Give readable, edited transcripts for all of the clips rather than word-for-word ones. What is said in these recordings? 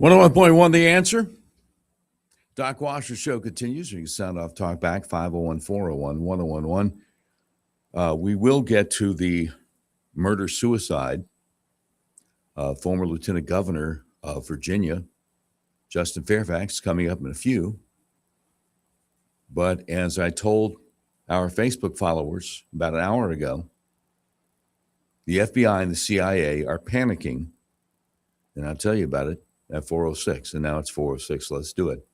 101.1 The Answer. Doc Washer Show continues. You can sound off, talk back, 501-401-1011. We will get to the murder-suicide former Lieutenant Governor of Virginia, Justin Fairfax, coming up in a few. But as I told our Facebook followers about an hour ago, the FBI and the CIA are panicking, and I'll tell you about it at 4:06, and now it's 4:06. Let's do it.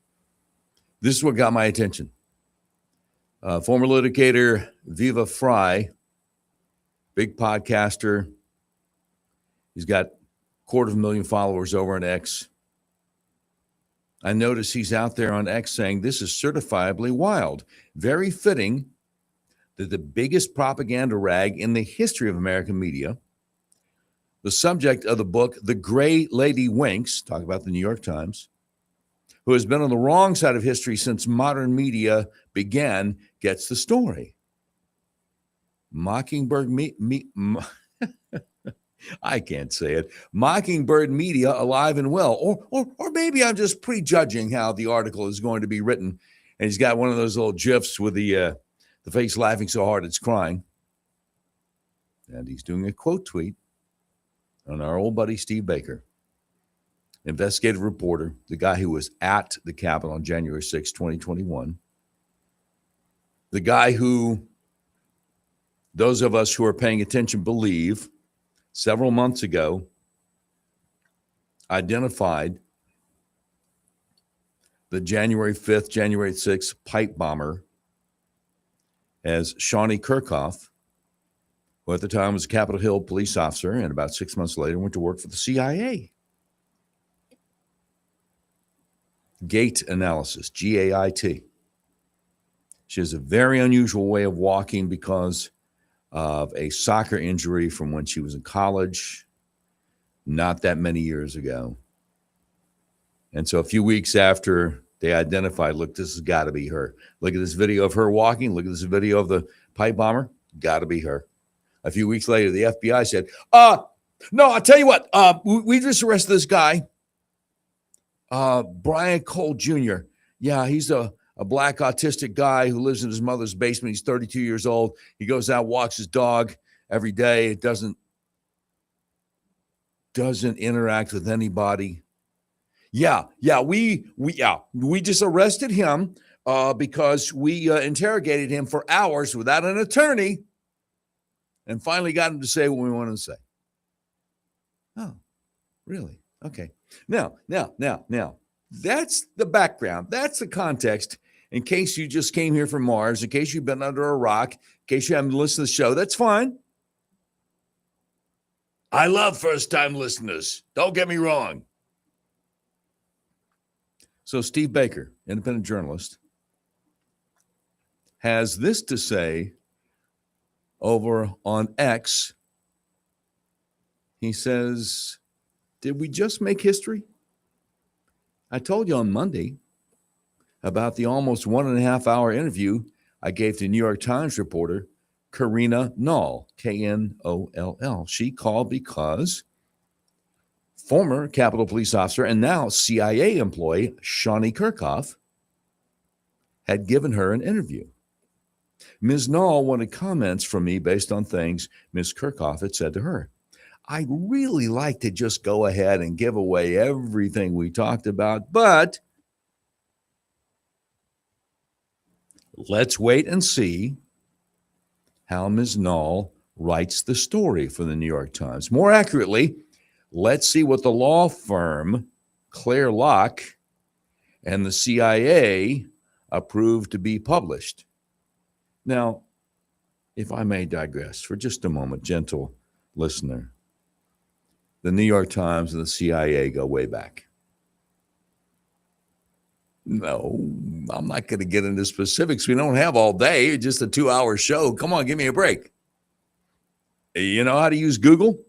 This is what got my attention. Former litigator Viva Fry, big podcaster. He's got 250,000 followers over on X. I notice he's out there on X saying this is certifiably wild. Very fitting that the biggest propaganda rag in the history of American media, the subject of the book, The Gray Lady Winks, talk about the New York Times, who has been on the wrong side of history since modern media began, gets the story. Mockingbird I can't say it. Mockingbird Media, alive and well. Or maybe I'm just prejudging how the article is going to be written. And he's got one of those little GIFs with the face laughing so hard it's crying. And he's doing a quote tweet on our old buddy Steve Baker, investigative reporter, the guy who was at the Capitol on January 6, 2021. The guy who those of us who are paying attention believe several months ago identified the January 5th, January 6th pipe bomber as Shawnee Kirkhoff, who at the time was a Capitol Hill police officer and about 6 months later went to work for the CIA. Gait analysis, G-A-I-T. She has a very unusual way of walking because of a soccer injury from when she was in college, not that many years ago. And so a few weeks after they identified, look, this has got to be her. Look at this video of her walking. Look at this video of the pipe bomber. Got to be her. A few weeks later, the FBI said, no, I'll tell you what, we just arrested this guy, Brian Cole Jr. Yeah, he's a black autistic guy who lives in his mother's basement. He's 32 years old. He goes out, walks his dog every day. It doesn't interact with anybody. We just arrested him because we interrogated him for hours without an attorney and finally got him to say what we wanted to say. Oh, really? Okay. Now, that's the background. That's the context. In case you just came here from Mars, in case you've been under a rock, in case you haven't listened to the show, that's fine. I love first-time listeners. Don't get me wrong. So Steve Baker, independent journalist, has this to say over on X. He says, did we just make history? I told you on Monday about the almost 1.5 hour interview I gave to New York Times reporter Karina Knoll, Knoll. She called because former Capitol Police officer and now CIA employee Shawnee Kirkhoff had given her an interview. Ms. Knoll wanted comments from me based on things Ms. Kirkhoff had said to her. I'd really like to just go ahead and give away everything we talked about, but let's wait and see how Ms. Knoll writes the story for the New York Times. More accurately, let's see what the law firm Claire Locke and the CIA approved to be published. Now, if I may digress for just a moment, gentle listener, the New York Times and the CIA go way back. No, I'm not going to get into specifics. We don't have all day. It's just a 2-hour show. Come on, give me a break. You know how to use Google?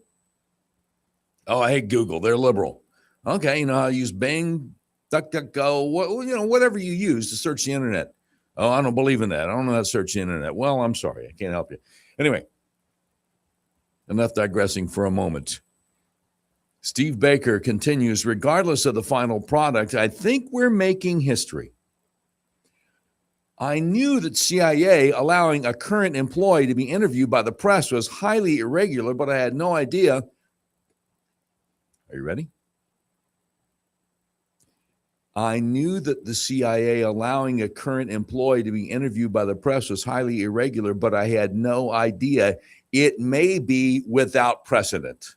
Oh, I hate Google. They're liberal. Okay, you know how to use Bing, DuckDuckGo, whatever you use to search the internet. Oh, I don't believe in that. I don't know how to search the internet. Well, I'm sorry. I can't help you. Anyway, enough digressing for a moment. Steve Baker continues, regardless of the final product, I think we're making history. I knew that CIA allowing a current employee to be interviewed by the press was highly irregular, but I had no idea. Are you ready? I knew that the CIA allowing a current employee to be interviewed by the press was highly irregular, but I had no idea it may be without precedent.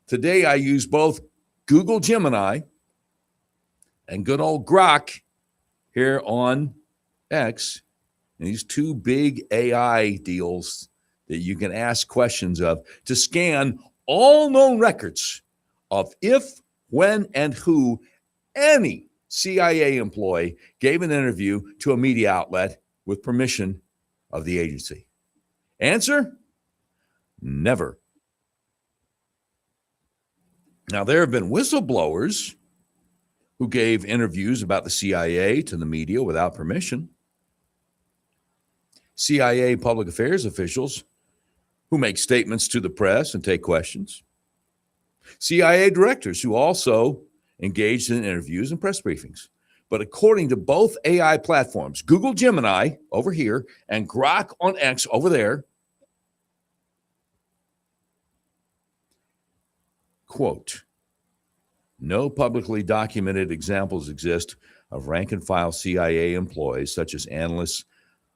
Today, I use both Google Gemini and good old Grok here on X, and these two big AI deals that you can ask questions of to scan all known records of if, when, and who any CIA employee gave an interview to a media outlet with permission of the agency. Answer? Never. Now, there have been whistleblowers who gave interviews about the CIA to the media without permission. CIA public affairs officials who make statements to the press and take questions. CIA directors who also engaged in interviews and press briefings. But according to both AI platforms, Google Gemini over here and Grok on X over there, quote, no publicly documented examples exist of rank and file CIA employees, such as analysts,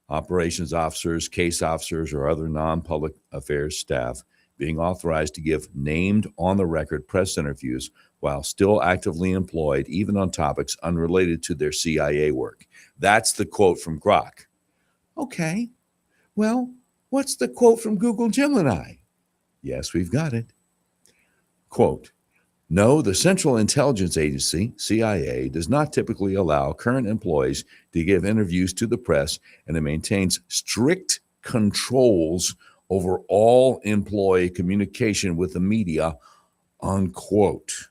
operations officers, case officers, or other non-public affairs staff, being authorized to give named on-the-record press interviews while still actively employed, even on topics unrelated to their CIA work. That's the quote from Grok. Okay, well, what's the quote from Google Gemini? Yes, we've got it. Quote, no, the Central Intelligence Agency, CIA, does not typically allow current employees to give interviews to the press, and it maintains strict controls over all employee communication with the media, unquote.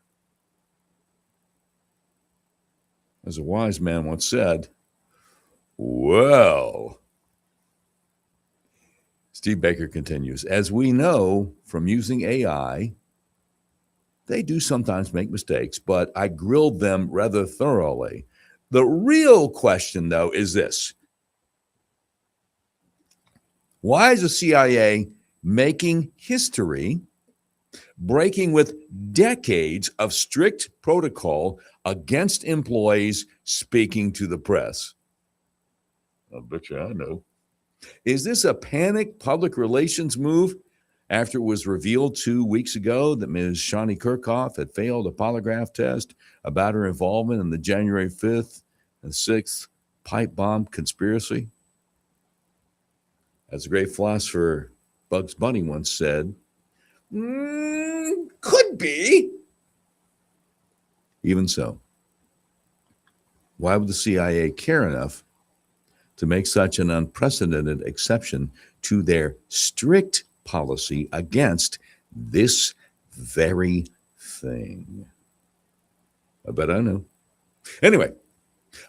As a wise man once said, well, Steve Baker continues, as we know from using AI, they do sometimes make mistakes, but I grilled them rather thoroughly. The real question, though, is this. Why is the CIA making history, breaking with decades of strict protocol against employees speaking to the press? I bet you I know. Is this a panic public relations move after it was revealed 2 weeks ago that Ms. Shani Kirkhoff had failed a polygraph test about her involvement in the January 5th and 6th pipe bomb conspiracy? As the great philosopher Bugs Bunny once said, could be. Even so, why would the CIA care enough to make such an unprecedented exception to their strict policy against this very thing? I bet I know. Anyway,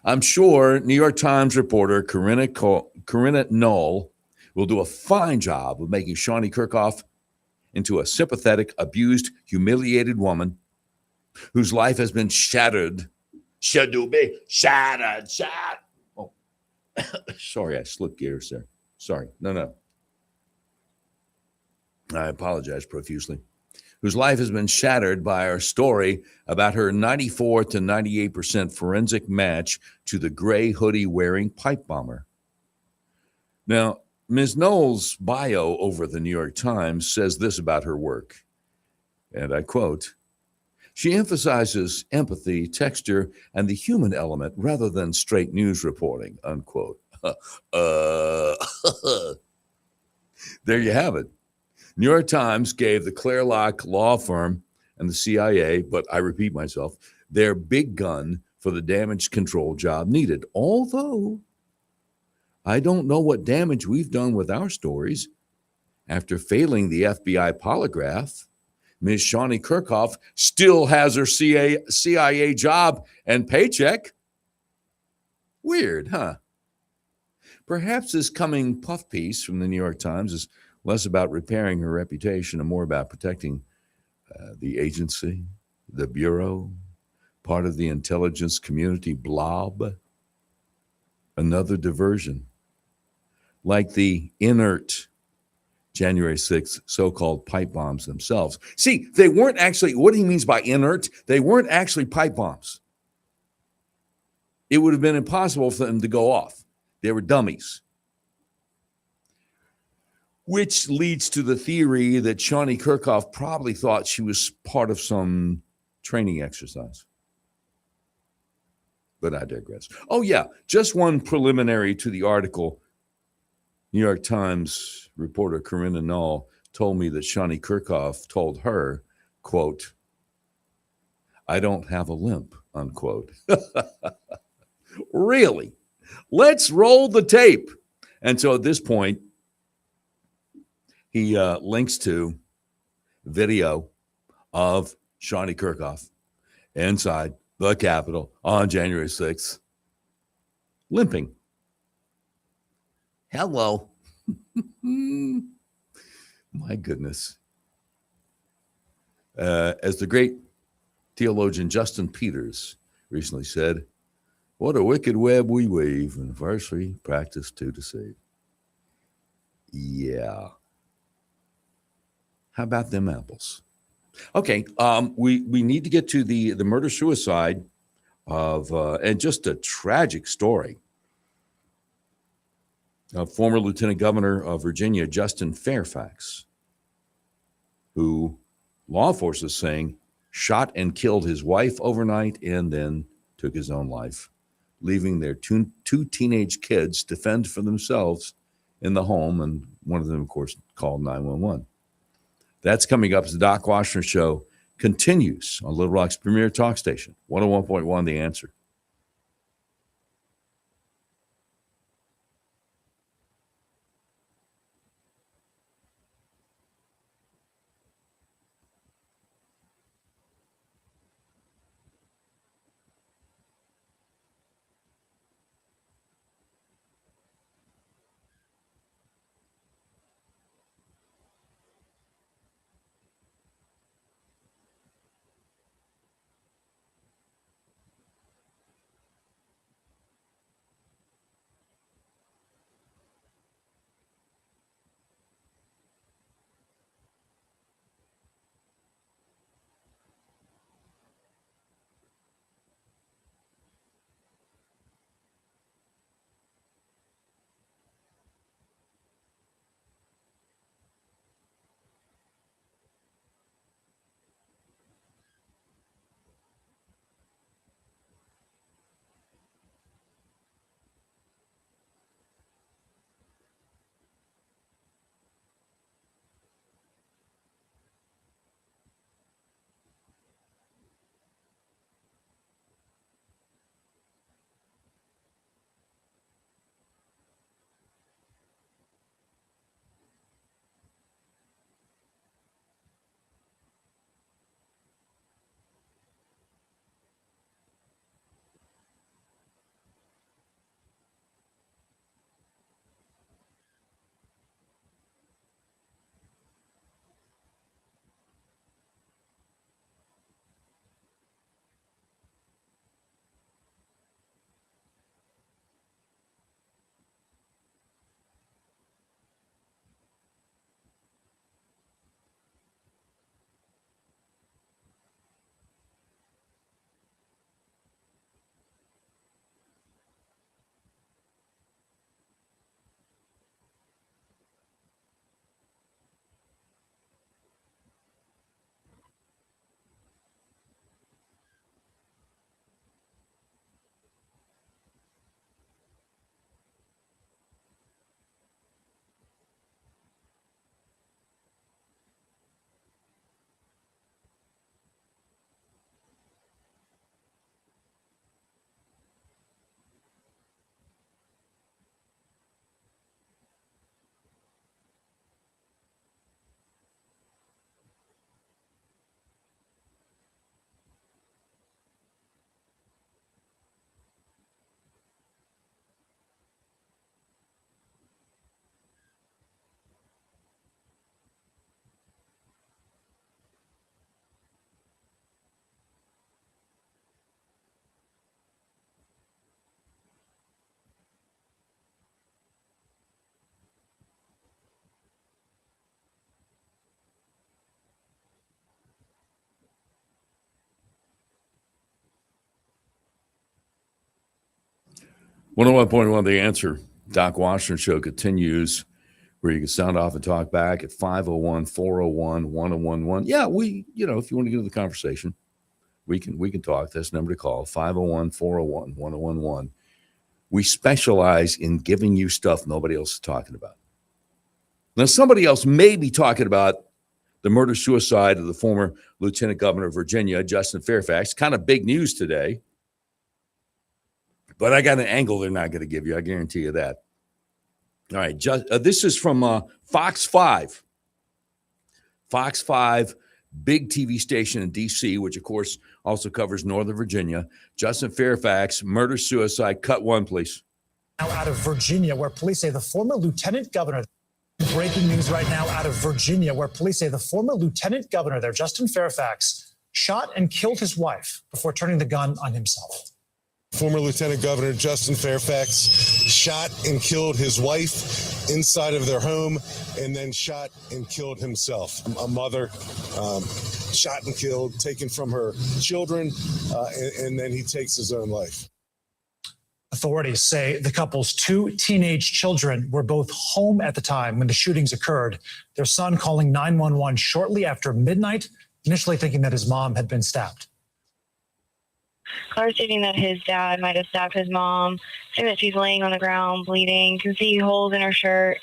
I'm sure New York Times reporter Corinna Knoll will do a fine job of making Shani Kirkhoff into a sympathetic, abused, humiliated woman whose life has been shattered. Shattered. Oh, sorry, I slipped gears there. Sorry. No. I apologize profusely. Whose life has been shattered by our story about her 94 to 98% forensic match to the gray hoodie-wearing pipe bomber. Now, Ms. Knoll's bio over the New York Times says this about her work, and I quote, she emphasizes empathy, texture, and the human element rather than straight news reporting, unquote. There you have it. New York Times gave the Clairlock law firm and the CIA, but I repeat myself, their big gun for the damage control job needed. Although I don't know what damage we've done with our stories. After failing the FBI polygraph, Ms. Shani Kirkhoff still has her CIA job and paycheck. Weird, huh? Perhaps this coming puff piece from the New York Times is less about repairing her reputation and more about protecting the agency, the bureau, part of the intelligence community blob, another diversion, like the inert January 6th so-called pipe bombs themselves. See, they weren't actually, what he means by inert, they weren't actually pipe bombs. It would have been impossible for them to go off. They were dummies. Which leads to the theory that Shawnee Kirkhoff probably thought she was part of some training exercise. But I digress. Oh, yeah, just one preliminary to the article. New York Times reporter Corinna Null told me that Shawnee Kirkhoff told her, quote, "I don't have a limp," unquote. Really? Let's roll the tape. And so at this point, he links to video of Shawnee Kirkhoff inside the Capitol on January 6th, limping. Hello. My goodness. As the great theologian Justin Peters recently said, "What a wicked web we weave, and first we practice to deceive." Yeah. How about them apples? Okay, we need to get to the murder-suicide of, and just a tragic story, of former Lieutenant Governor of Virginia, Justin Fairfax, who law enforcement is saying shot and killed his wife overnight and then took his own life, leaving their two teenage kids to fend for themselves in the home, and one of them, of course, called 911. That's coming up as the Doc Washburn Show continues on Little Rock's premier talk station, 101.1 The Answer. 101.1 The Answer. Doc Washburn Show continues, where you can sound off and talk back at 501-401-1011. Yeah, if you want to get into the conversation, we can talk. That's the number to call, 501-401-1011. We specialize in giving you stuff nobody else is talking about. Now, somebody else may be talking about the murder-suicide of the former Lieutenant Governor of Virginia, Justin Fairfax. Kind of big news today. But I got an angle they're not going to give you. I guarantee you that. All right. This is from Fox 5. Fox 5, big TV station in D.C., which, of course, also covers Northern Virginia. Justin Fairfax, murder-suicide. Cut one, please. Now out of Virginia, where police say the former lieutenant governor. Breaking news right now out of Virginia, where police say the former lieutenant governor there, Justin Fairfax, shot and killed his wife before turning the gun on himself. Former Lieutenant Governor Justin Fairfax shot and killed his wife inside of their home and then shot and killed himself. A mother shot and killed, taken from her children, and then he takes his own life. Authorities say the couple's two teenage children were both home at the time when the shootings occurred. Their son calling 911 shortly after midnight, initially thinking that his mom had been stabbed. Caller stating that his dad might have stabbed his mom, saying that she's laying on the ground bleeding, can see holes in her shirt.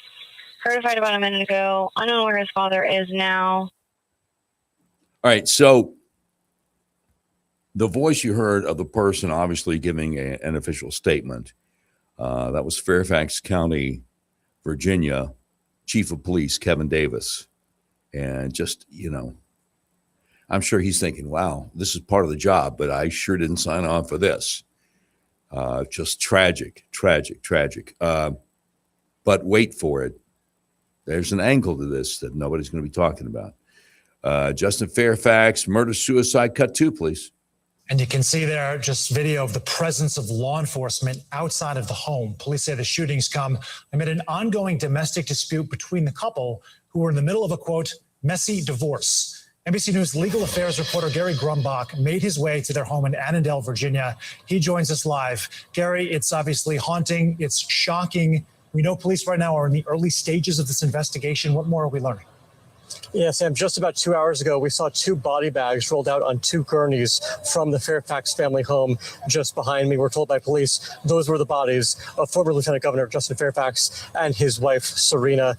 Heard a fight about a minute ago. Unknown where his father is now. All right, so the voice you heard of the person obviously giving an official statement, that was Fairfax County, Virginia, Chief of Police Kevin Davis. And just, I'm sure he's thinking, wow, this is part of the job, but I sure didn't sign on for this. Just tragic. But wait for it. There's an angle to this that nobody's going to be talking about. Justin Fairfax, murder-suicide. Cut two, please. And you can see there just video of the presence of law enforcement outside of the home. Police say the shootings come amid an ongoing domestic dispute between the couple who were in the middle of a, quote, messy divorce. NBC News legal affairs reporter Gary Grumbach made his way to their home in Annandale, Virginia. He joins us live. Gary, it's obviously haunting. It's shocking. We know police right now are in the early stages of this investigation. What more are we learning? Yeah, Sam, just about 2 hours ago, we saw two body bags rolled out on two gurneys from the Fairfax family home just behind me. We're told by police those were the bodies of former Lieutenant Governor Justin Fairfax and his wife, Serena.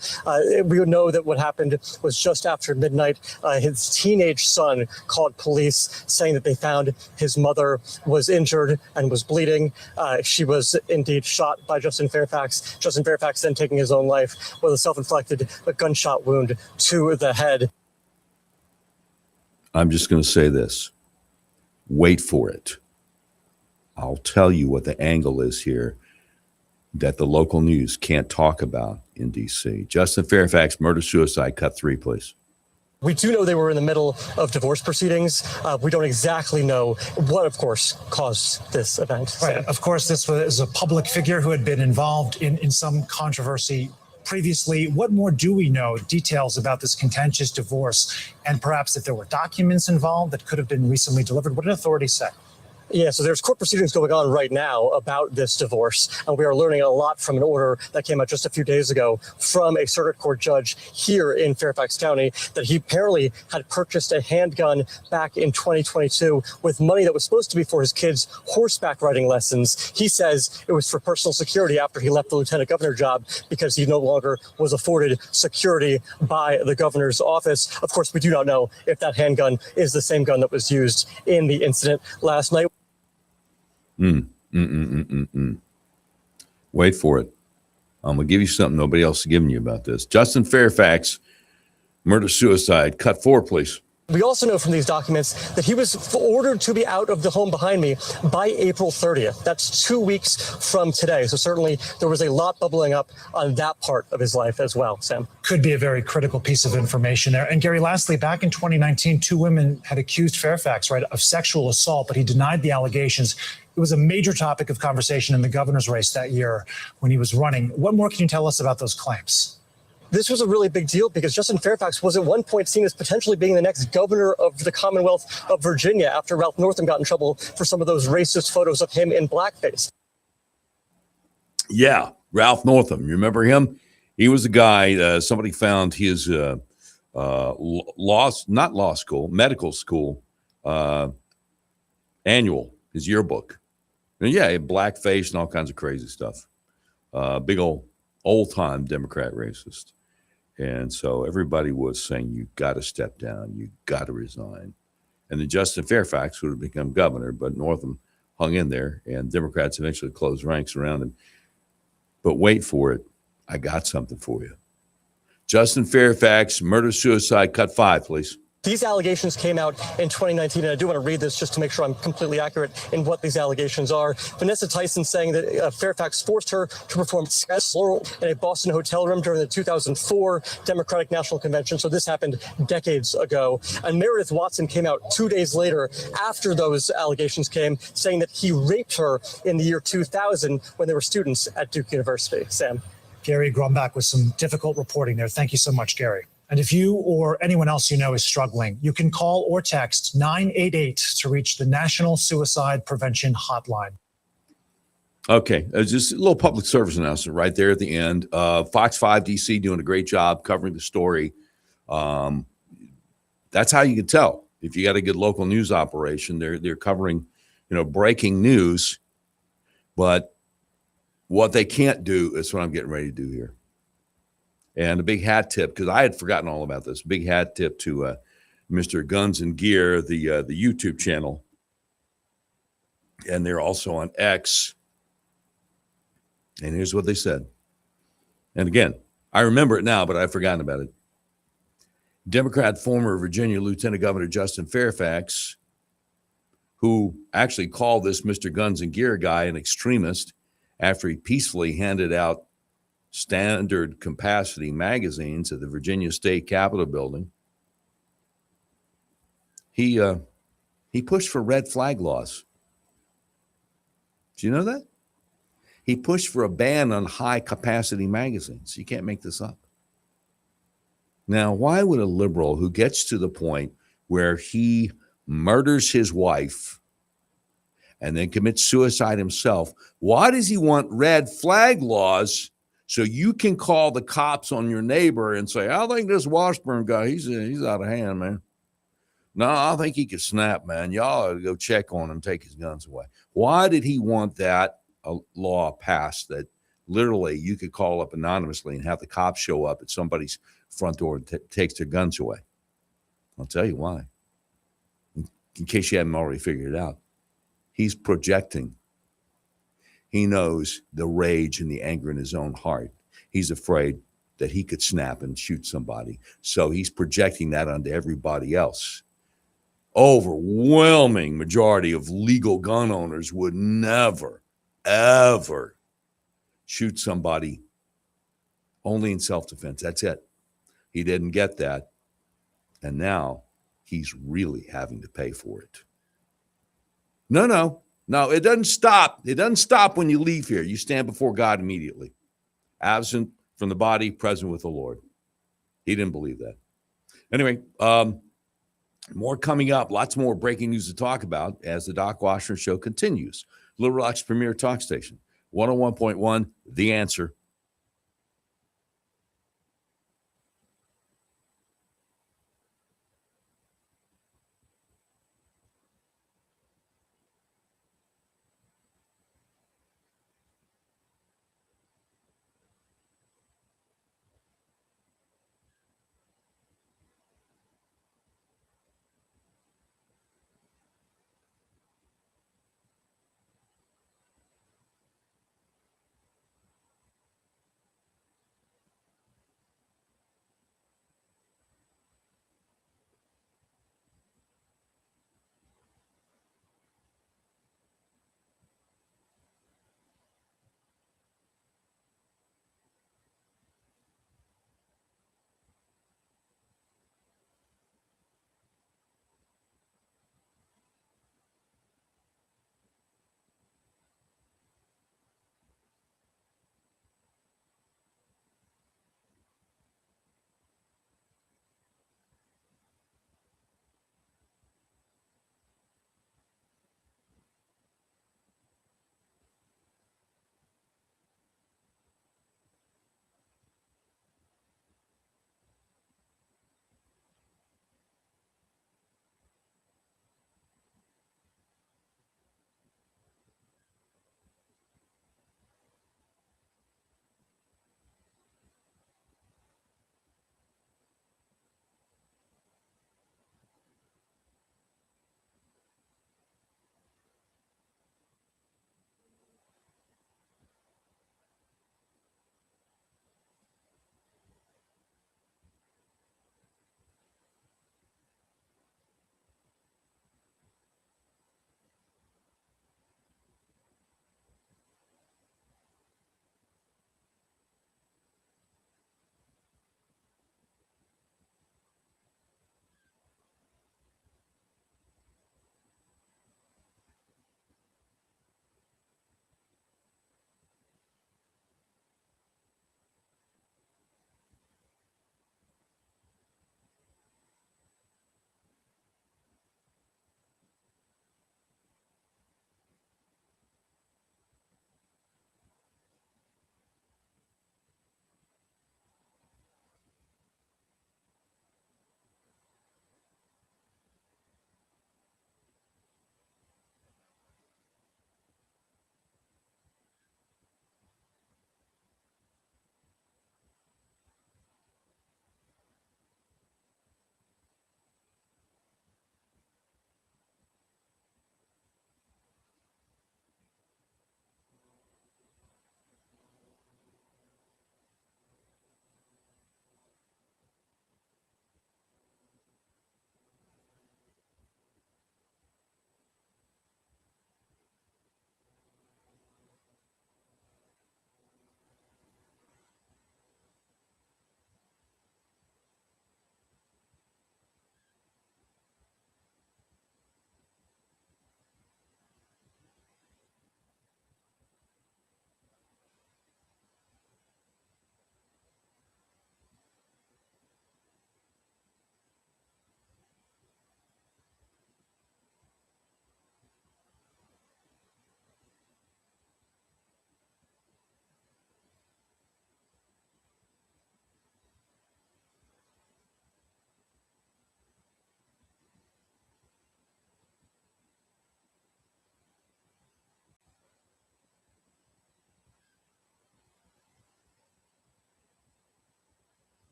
We know that what happened was just after midnight. His teenage son called police saying that they found his mother was injured and was bleeding. She was indeed shot by Justin Fairfax. Justin Fairfax then taking his own life with a self-inflicted gunshot wound to the head. I'm just going to say this. Wait for it. I'll tell you what the angle is here that the local news can't talk about in D.C. Justin Fairfax, murder-suicide. Cut three, please. We do know they were in the middle of divorce proceedings. We don't exactly know what, of course, caused this event. Right. Of course, this was a public figure who had been involved in some controversy previously. What more do we know? Details about this contentious divorce, and perhaps if there were documents involved that could have been recently delivered. What did authorities say? Yeah, so there's court proceedings going on right now about this divorce, and we are learning a lot from an order that came out just a few days ago from a circuit court judge here in Fairfax County that he apparently had purchased a handgun back in 2022 with money that was supposed to be for his kids' horseback riding lessons. He says it was for personal security after he left the lieutenant governor job because he no longer was afforded security by the governor's office. Of course, we do not know if that handgun is the same gun that was used in the incident last night. Wait for it. I'm going to give you something nobody else is giving you about this. Justin Fairfax, murder-suicide. Cut four, please. We also know from these documents that he was ordered to be out of the home behind me by April 30th. That's 2 weeks from today. So certainly there was a lot bubbling up on that part of his life as well, Sam. Could be a very critical piece of information there. And Gary, lastly, back in 2019, two women had accused Fairfax, right, of sexual assault, but he denied the allegations. It was a major topic of conversation in the governor's race that year when he was running. What more can you tell us about those claims? This was a really big deal because Justin Fairfax was at one point seen as potentially being the next governor of the Commonwealth of Virginia after Ralph Northam got in trouble for some of those racist photos of him in blackface. Yeah, Ralph Northam. You remember him? He was a guy. Somebody found his not law school, medical school uh, annual, his yearbook. And yeah, he had blackface and all kinds of crazy stuff. Big old time Democrat racist. And so everybody was saying, you got to step down, you got to resign. And then Justin Fairfax would have become governor, but Northam hung in there, and Democrats eventually closed ranks around him. But wait for it. I got something for you. Justin Fairfax, murder suicide, cut 5, please. These allegations came out in 2019, and I do want to read this just to make sure I'm completely accurate in what these allegations are. Vanessa Tyson saying that Fairfax forced her to perform floral in a Boston hotel room during the 2004 Democratic National Convention. So this happened decades ago. And Meredith Watson came out 2 days later after those allegations came, saying that he raped her in the year 2000 when they were students at Duke University. Sam. Gary Grumbach with some difficult reporting there. Thank you so much, Gary. And if you or anyone else you know is struggling, you can call or text 988 to reach the National Suicide Prevention Hotline. Okay, just a little public service announcement right there at the end. Fox 5 DC doing a great job covering the story. That's how you can tell if you got a good local news operation. They're covering, breaking news, but what they can't do is what I'm getting ready to do here. And a big hat tip, because I had forgotten all about this. Big hat tip to Mr. Guns and Gear, the YouTube channel, and they're also on X. And here's what they said. And again, I remember it now, but I've forgotten about it. Democrat former Virginia Lieutenant Governor Justin Fairfax, who actually called this Mr. Guns and Gear guy an extremist after he peacefully handed out standard capacity magazines at the Virginia State Capitol building. He pushed for red flag laws. Do you know that? He pushed for a ban on high capacity magazines. You can't make this up. Now, why would a liberal who gets to the point where he murders his wife and then commits suicide himself, why does he want red flag laws so you can call the cops on your neighbor and say, I think this Washburn guy, he's out of hand, man. No, I think he could snap, man. Y'all ought to go check on him, take his guns away. Why did he want that law passed that literally you could call up anonymously and have the cops show up at somebody's front door and takes their guns away? I'll tell you why. In case you haven't already figured it out. He's projecting. He knows the rage and the anger in his own heart. He's afraid that he could snap and shoot somebody. So he's projecting that onto everybody else. Overwhelming majority of legal gun owners would never, ever shoot somebody only in self-defense. That's it. He didn't get that. And now he's really having to pay for it. No, it doesn't stop. It doesn't stop when you leave here. You stand before God immediately. Absent from the body, present with the Lord. He didn't believe that. Anyway, more coming up. Lots more breaking news to talk about as the Doc Washburn Show continues. Little Rock's premier talk station, 101.1, The Answer.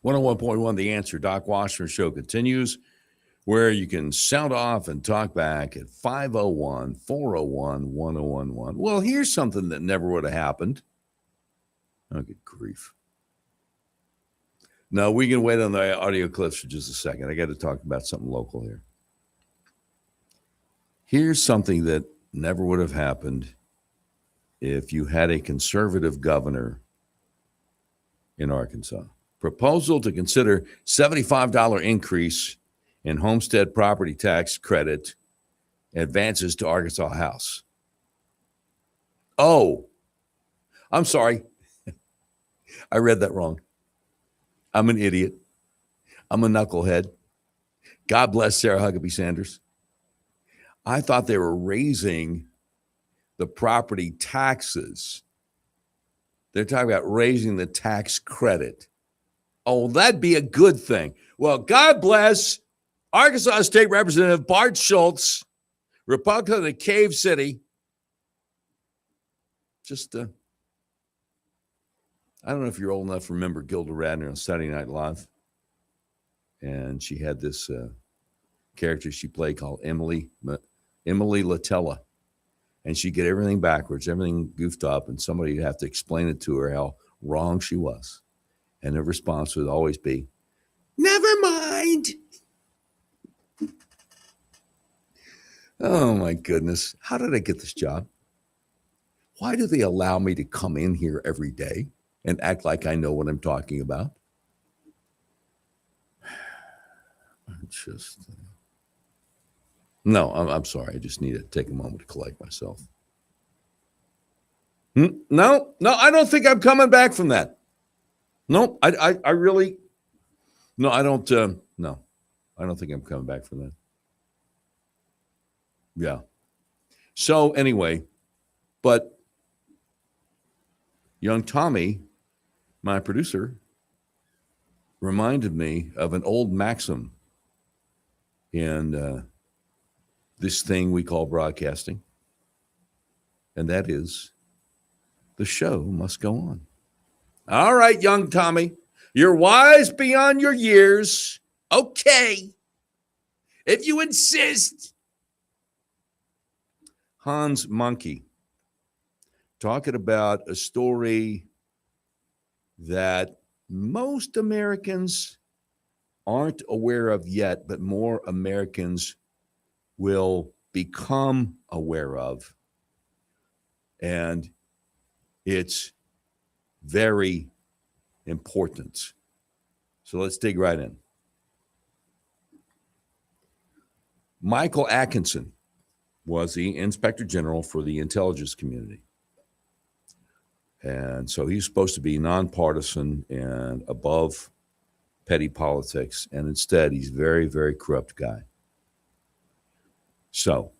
101.1 The Answer. Doc Washburn Show continues, where you can sound off and talk back at 501-401-1011. Well, here's something that never would have happened. Oh, good grief. No, we can wait on the audio clips for just a second. I got to talk about something local here. Here's something that never would have happened if you had a conservative governor in Arkansas. Proposal to consider $75 increase in homestead property tax credit advances to Arkansas House. Oh, I'm sorry. I read that wrong. I'm an idiot. I'm a knucklehead. God bless Sarah Huckabee Sanders. I thought they were raising the property taxes. They're talking about raising the tax credit. Oh, that'd be a good thing. Well, God bless Arkansas State Representative Bart Schultz, Republican of Cave City. Just, I don't know if you're old enough to remember Gilda Radner on Saturday Night Live. And she had this character she played called Emily Latella. And she'd get everything backwards, everything goofed up, and somebody would have to explain it to her how wrong she was. And her response would always be, never mind. Oh, my goodness. How did I get this job? Why do they allow me to come in here every day and act like I know what I'm talking about? No, I'm sorry. I just need to take a moment to collect myself. No, I don't think I'm coming back from that. No, I really, no, I don't, no, I don't think I'm coming back from that. Yeah. So anyway, but young Tommy, my producer, reminded me of an old maxim in this thing we call broadcasting, and that is, the show must go on. All right, young Tommy, you're wise beyond your years. Okay, if you insist. Hans Monkey, talking about a story that most Americans aren't aware of yet, but more Americans will become aware of. And it's very important. So let's dig right in. Michael Atkinson was the Inspector General for the intelligence community. And so he's supposed to be nonpartisan and above petty politics. And instead, he's a very, very corrupt guy. So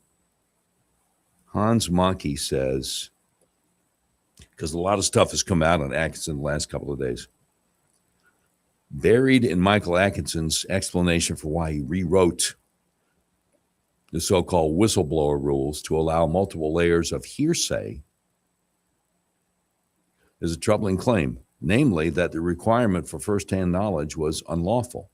Hans Monkey says, because a lot of stuff has come out on Atkinson the last couple of days, buried in Michael Atkinson's explanation for why he rewrote the so-called whistleblower rules to allow multiple layers of hearsay is a troubling claim, namely that the requirement for firsthand knowledge was unlawful.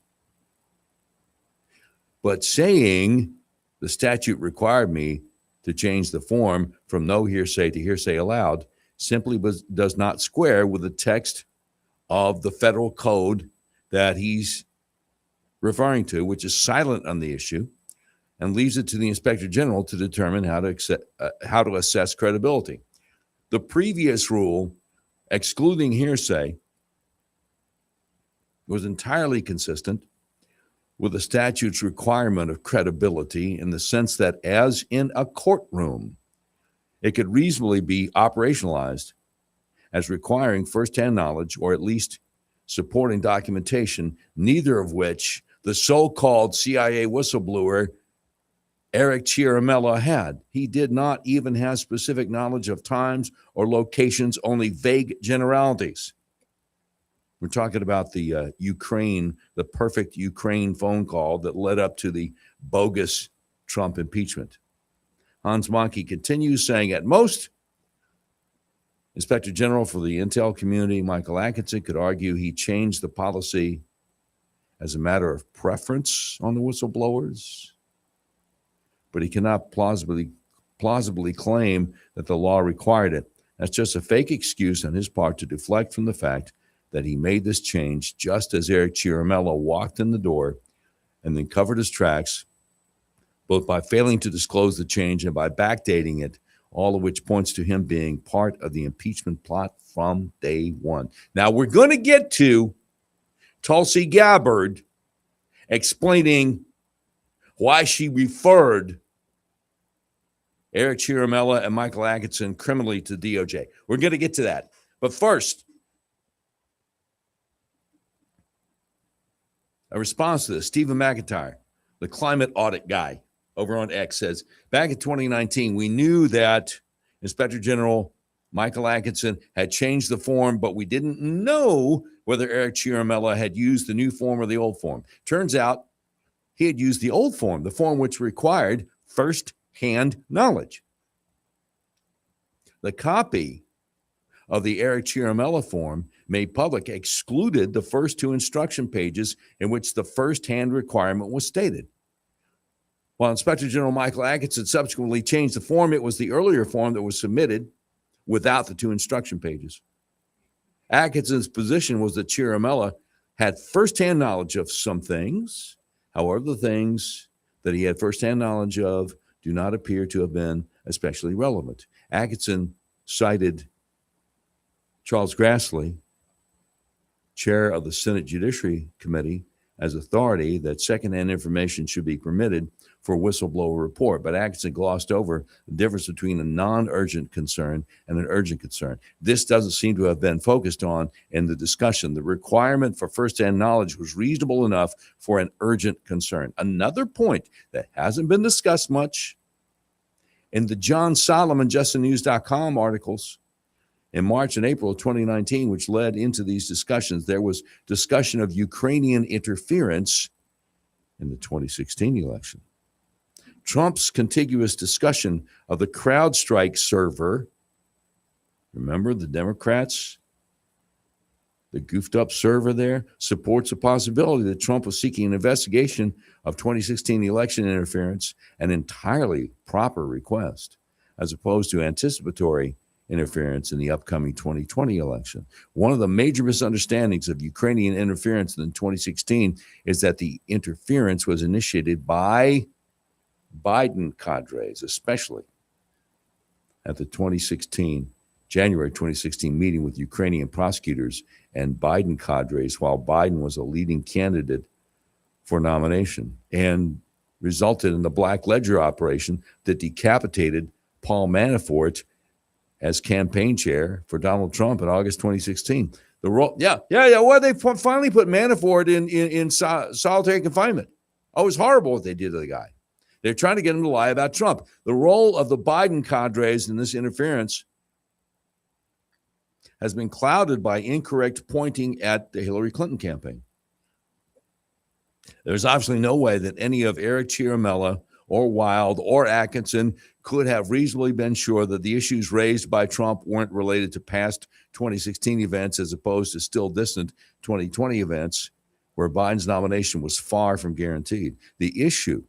But saying the statute required me to change the form from no hearsay to hearsay allowed simply does not square with the text of the federal code that he's referring to, which is silent on the issue and leaves it to the Inspector General to determine how to assess credibility. The previous rule, excluding hearsay, was entirely consistent with the statute's requirement of credibility in the sense that, as in a courtroom, it could reasonably be operationalized as requiring firsthand knowledge or at least supporting documentation, neither of which the so-called CIA whistleblower Eric Ciaramella had. He did not even have specific knowledge of times or locations, only vague generalities. We're talking about the the perfect Ukraine phone call that led up to the bogus Trump impeachment. Hans Monkey continues saying, at most, Inspector General for the intel community, Michael Atkinson, could argue he changed the policy as a matter of preference on the whistleblowers, but he cannot plausibly claim that the law required it. That's just a fake excuse on his part to deflect from the fact that he made this change just as Eric Ciaramella walked in the door and then covered his tracks, both by failing to disclose the change and by backdating it, all of which points to him being part of the impeachment plot from day one. Now, we're going to get to Tulsi Gabbard explaining why she referred Eric Ciaramella and Michael Atkinson criminally to DOJ. We're going to get to that. But first, a response to this, Stephen McIntyre, the climate audit guy over on X, says, back in 2019, we knew that Inspector General Michael Atkinson had changed the form, but we didn't know whether Eric Ciaramella had used the new form or the old form. Turns out he had used the old form, the form which required first-hand knowledge. The copy of the Eric Ciaramella form made public excluded the first two instruction pages in which the first-hand requirement was stated. While Inspector General Michael Atkinson subsequently changed the form, it was the earlier form that was submitted without the two instruction pages. Atkinson's position was that Ciaramella had first-hand knowledge of some things. However, the things that he had first-hand knowledge of do not appear to have been especially relevant. Atkinson cited Charles Grassley, chair of the Senate Judiciary Committee, as authority that secondhand information should be permitted for a whistleblower report. But Atkinson glossed over the difference between a non-urgent concern and an urgent concern. This doesn't seem to have been focused on in the discussion. The requirement for first-hand knowledge was reasonable enough for an urgent concern. Another point that hasn't been discussed much in the John Solomon, justthenews.com articles in March and April of 2019, which led into these discussions, there was discussion of Ukrainian interference in the 2016 election. Trump's contiguous discussion of the CrowdStrike server, remember the Democrats, the goofed up server there, supports the possibility that Trump was seeking an investigation of 2016 election interference, an entirely proper request, as opposed to anticipatory interference in the upcoming 2020 election. One of the major misunderstandings of Ukrainian interference in 2016 is that the interference was initiated by Biden cadres, especially at the January 2016 meeting with Ukrainian prosecutors and Biden cadres while Biden was a leading candidate for nomination, and resulted in the Black Ledger operation that decapitated Paul Manafort as campaign chair for Donald Trump in August 2016. Well, they finally put Manafort in solitary confinement. Oh, it was horrible what they did to the guy. They're trying to get him to lie about Trump. The role of the Biden cadres in this interference has been clouded by incorrect pointing at the Hillary Clinton campaign. There's obviously no way that any of Eric Ciaramella or Wild or Atkinson could have reasonably been sure that the issues raised by Trump weren't related to past 2016 events as opposed to still distant 2020 events where Biden's nomination was far from guaranteed. The issue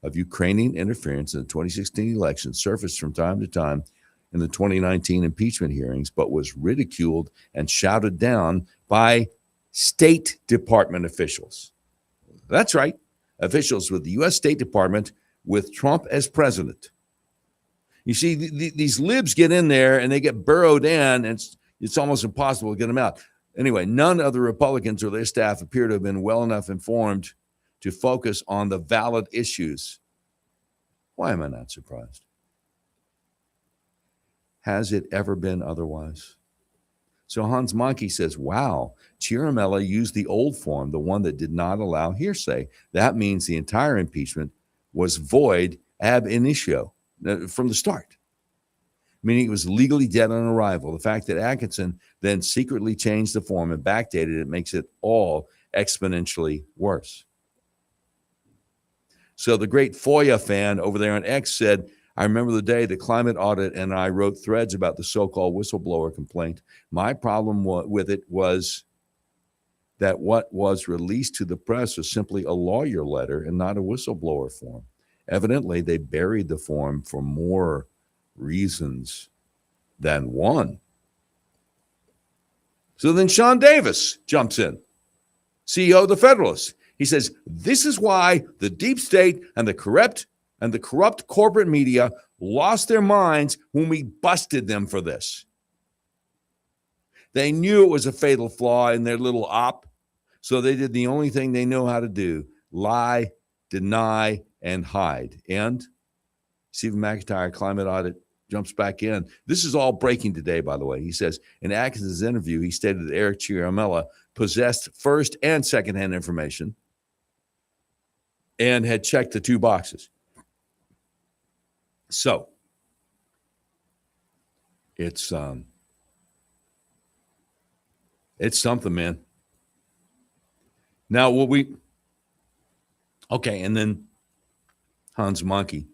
of Ukrainian interference in the 2016 election surfaced from time to time in the 2019 impeachment hearings, but was ridiculed and shouted down by State Department officials. That's right. Officials with the U.S. State Department with Trump as president. You see, these libs get in there and they get burrowed in, and it's almost impossible to get them out. Anyway, none of the Republicans or their staff appear to have been well enough informed to focus on the valid issues. Why am I not surprised? Has it ever been otherwise? So Hans Monkey says, wow, Ciaramella used the old form, the one that did not allow hearsay. That means the entire impeachment was void ab initio from the start, meaning it was legally dead on arrival. The fact that Atkinson then secretly changed the form and backdated it makes it all exponentially worse. So the great FOIA fan over there on X said, I remember the day the climate audit and I wrote threads about the so-called whistleblower complaint. My problem with it was that what was released to the press was simply a lawyer letter and not a whistleblower form. Evidently, they buried the form for more reasons than one. So then Sean Davis jumps in, CEO of the Federalist. He says, this is why the deep state and the corrupt corporate media lost their minds when we busted them for this. They knew it was a fatal flaw in their little op, so they did the only thing they know how to do: lie, deny, and hide. And Stephen McIntyre, climate audit, jumps back in. This is all breaking today, by the way. He says, in Atkins' interview, he stated that Eric Ciaramella possessed first and secondhand information and had checked the two boxes. So it's something, man. Now, and then Hans Monkey,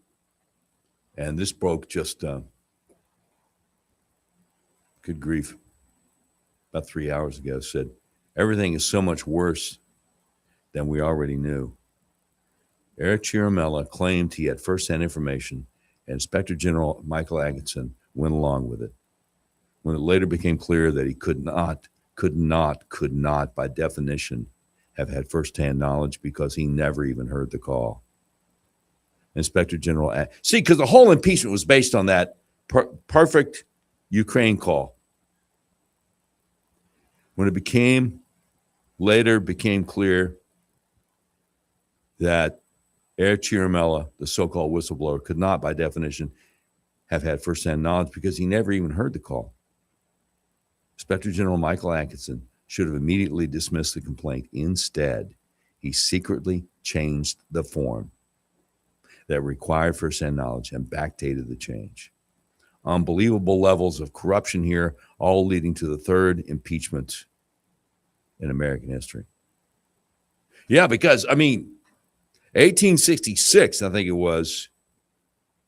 and this broke just, good grief, about 3 hours ago, said, everything is so much worse than we already knew. Eric Ciaramella claimed he had firsthand information, and Inspector General Michael Atkinson went along with it. When it later became clear that he could not, by definition, have had firsthand knowledge because he never even heard the call. Inspector General, because the whole impeachment was based on that perfect Ukraine call. When it later became clear that Eric Ciaramella, the so-called whistleblower, could not, by definition, have had firsthand knowledge because he never even heard the call. Inspector General Michael Atkinson should have immediately dismissed the complaint. Instead, he secretly changed the form that required firsthand knowledge and backdated the change. Unbelievable levels of corruption here, all leading to the third impeachment in American history. Yeah, because, 1866, I think it was,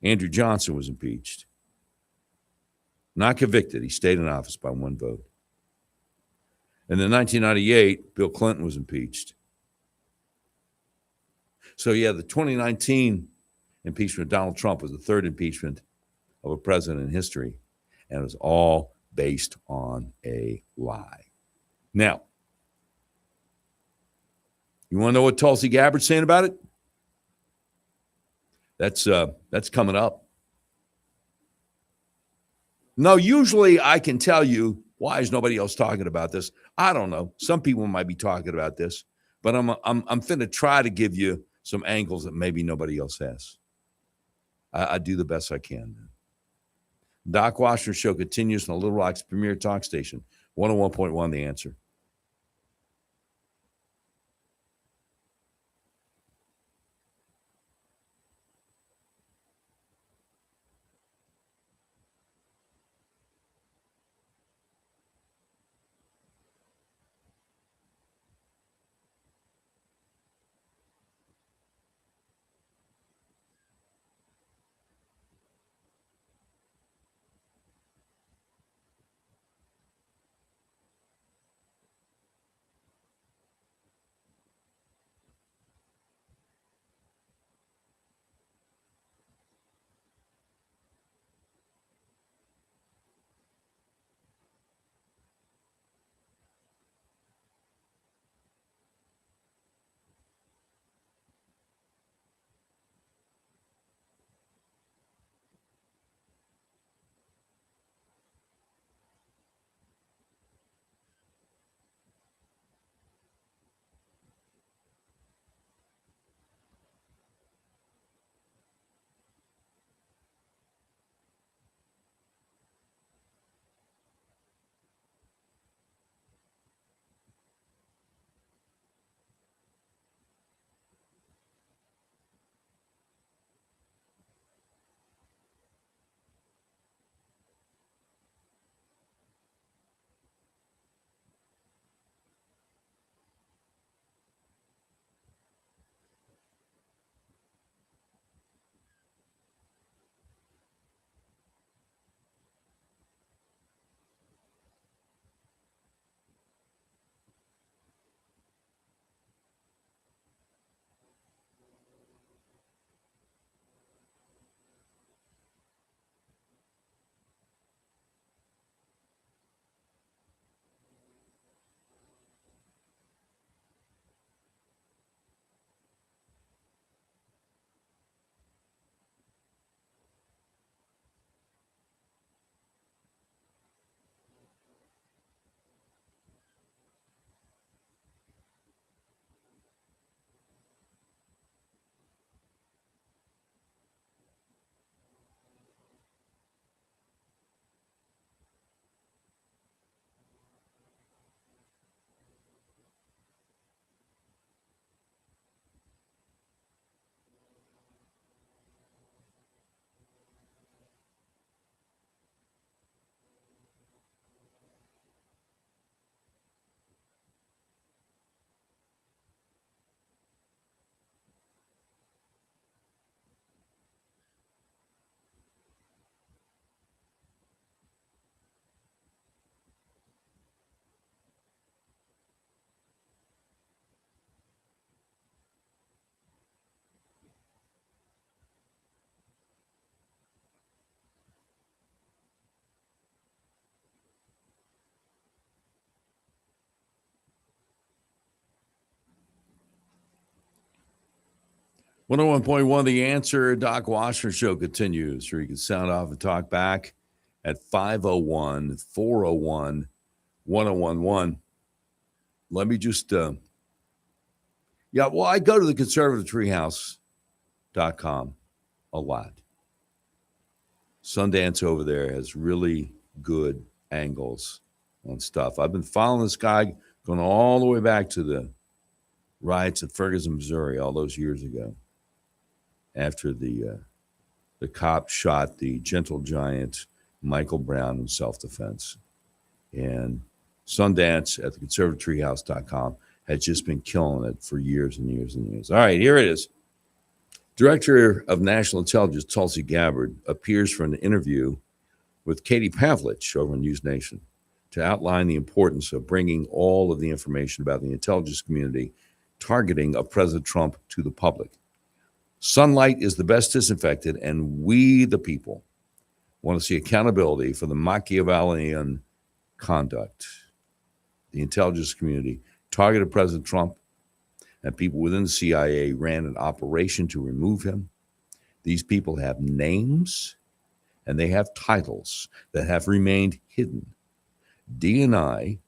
Andrew Johnson was impeached. Not convicted. He stayed in office by one vote. And in 1998, Bill Clinton was impeached. So, the 2019 impeachment of Donald Trump was the third impeachment of a president in history, and it was all based on a lie. Now, you want to know what Tulsi Gabbard's saying about it? That's coming up. No, usually I can tell you, why is nobody else talking about this? I don't know. Some people might be talking about this, but I'm finna try to give you some angles that maybe nobody else has. I do the best I can. Doc Washburn Show continues on Little Rock's premier talk station, 101.1 The Answer. 101.1 The Answer. Doc Washburn Show continues, where you can sound off and talk back at 501-401-1011. Let me just, I go to the conservativetreehouse.com a lot. Sundance over there has really good angles on stuff. I've been following this guy going all the way back to the riots at Ferguson, Missouri, all those years ago, after the cop shot the gentle giant Michael Brown in self-defense. And Sundance at the conservativetreehouse.com has just been killing it for years and years and years. All right, here it is. Director of National Intelligence Tulsi Gabbard appears for an interview with Katie Pavlich over in News Nation to outline the importance of bringing all of the information about the intelligence community targeting of President Trump to the public. Sunlight is the best disinfectant, and we, the people, want to see accountability for the Machiavellian conduct. The intelligence community targeted President Trump, and people within the CIA ran an operation to remove him. These people have names, and they have titles that have remained hidden. DNI,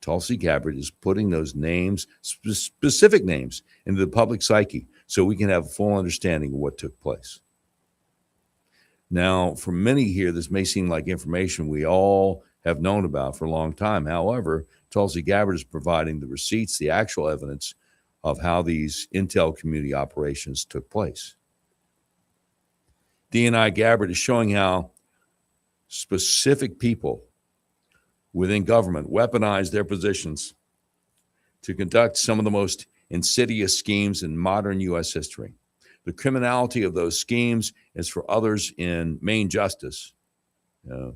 Tulsi Gabbard, is putting those names, specific names, into the public psyche so we can have a full understanding of what took place. Now, for many here, this may seem like information we all have known about for a long time. However, Tulsi Gabbard is providing the receipts, the actual evidence of how these intel community operations took place. DNI Gabbard is showing how specific people within government weaponize their positions to conduct some of the most insidious schemes in modern U.S. history. The criminality of those schemes is for others in Main Justice, the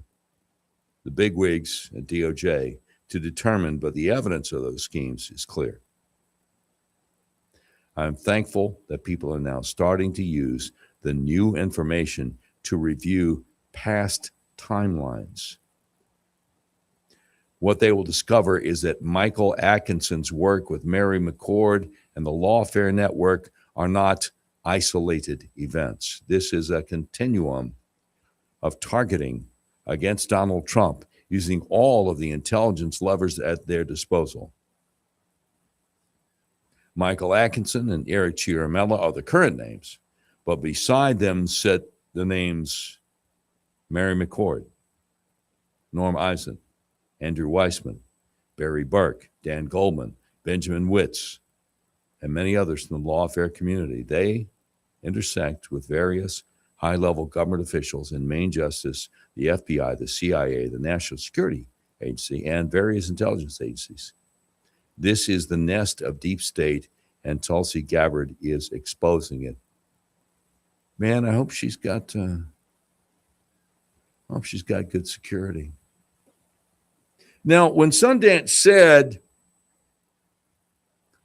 bigwigs at DOJ, to determine, but the evidence of those schemes is clear. I'm thankful that people are now starting to use the new information to review past timelines. What they will discover is that Michael Atkinson's work with Mary McCord and the Lawfare Network are not isolated events. This is a continuum of targeting against Donald Trump using all of the intelligence levers at their disposal. Michael Atkinson and Eric Ciaramella are the current names, but beside them sit the names Mary McCord, Norm Eisen, Andrew Weissman, Barry Burke, Dan Goldman, Benjamin Witz, and many others in the lawfare community. They intersect with various high-level government officials in Main Justice, the FBI, the CIA, the National Security Agency, and various intelligence agencies. This is the nest of deep state, and Tulsi Gabbard is exposing it. Man, I hope she's got good security. Now, when Sundance said,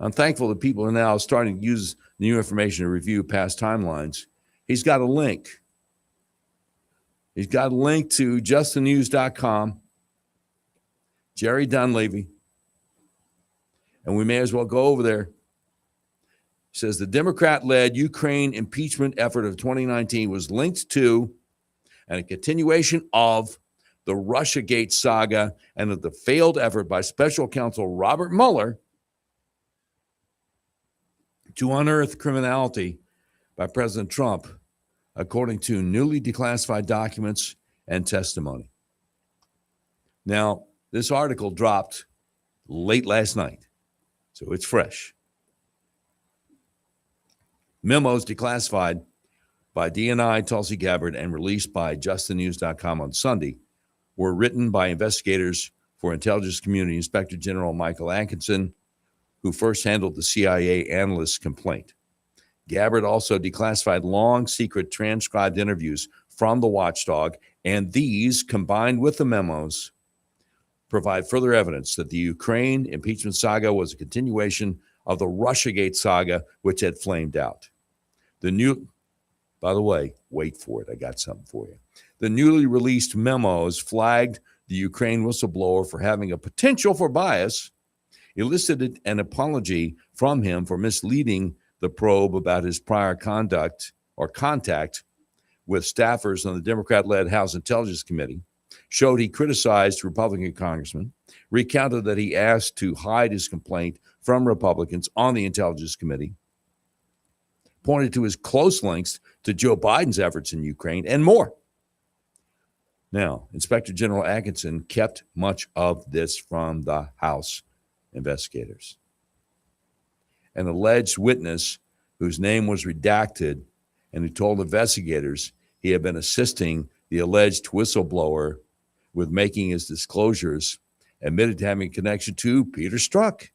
I'm thankful that people are now starting to use new information to review past timelines, he's got a link. He's got a link to justthenews.com, Jerry Dunleavy, and we may as well go over there. It says the Democrat-led Ukraine impeachment effort of 2019 was linked to and a continuation of the Russiagate saga and of the failed effort by special counsel Robert Mueller to unearth criminality by President Trump, according to newly declassified documents and testimony. Now, this article dropped late last night, so it's fresh. Memos declassified by DNI, Tulsi Gabbard, and released by justthenews.com on Sunday were written by investigators for Intelligence Community Inspector General Michael Atkinson, who first handled the CIA analyst's complaint. Gabbard also declassified long, secret transcribed interviews from the watchdog, and these, combined with the memos, provide further evidence that the Ukraine impeachment saga was a continuation of the Russiagate saga, which had flamed out. By the way, wait for it. I got something for you. The newly released memos flagged the Ukraine whistleblower for having a potential for bias, elicited an apology from him for misleading The probe about his prior conduct or contact with staffers on the Democrat-led House Intelligence Committee showed he criticized Republican congressmen, recounted that he asked to hide his complaint from Republicans on the Intelligence Committee, pointed to his close links to Joe Biden's efforts in Ukraine, and more. Now, Inspector General Atkinson kept much of this from the House investigators. An alleged witness whose name was redacted and who told investigators he had been assisting the alleged whistleblower with making his disclosures admitted to having a connection to Peter Strzok,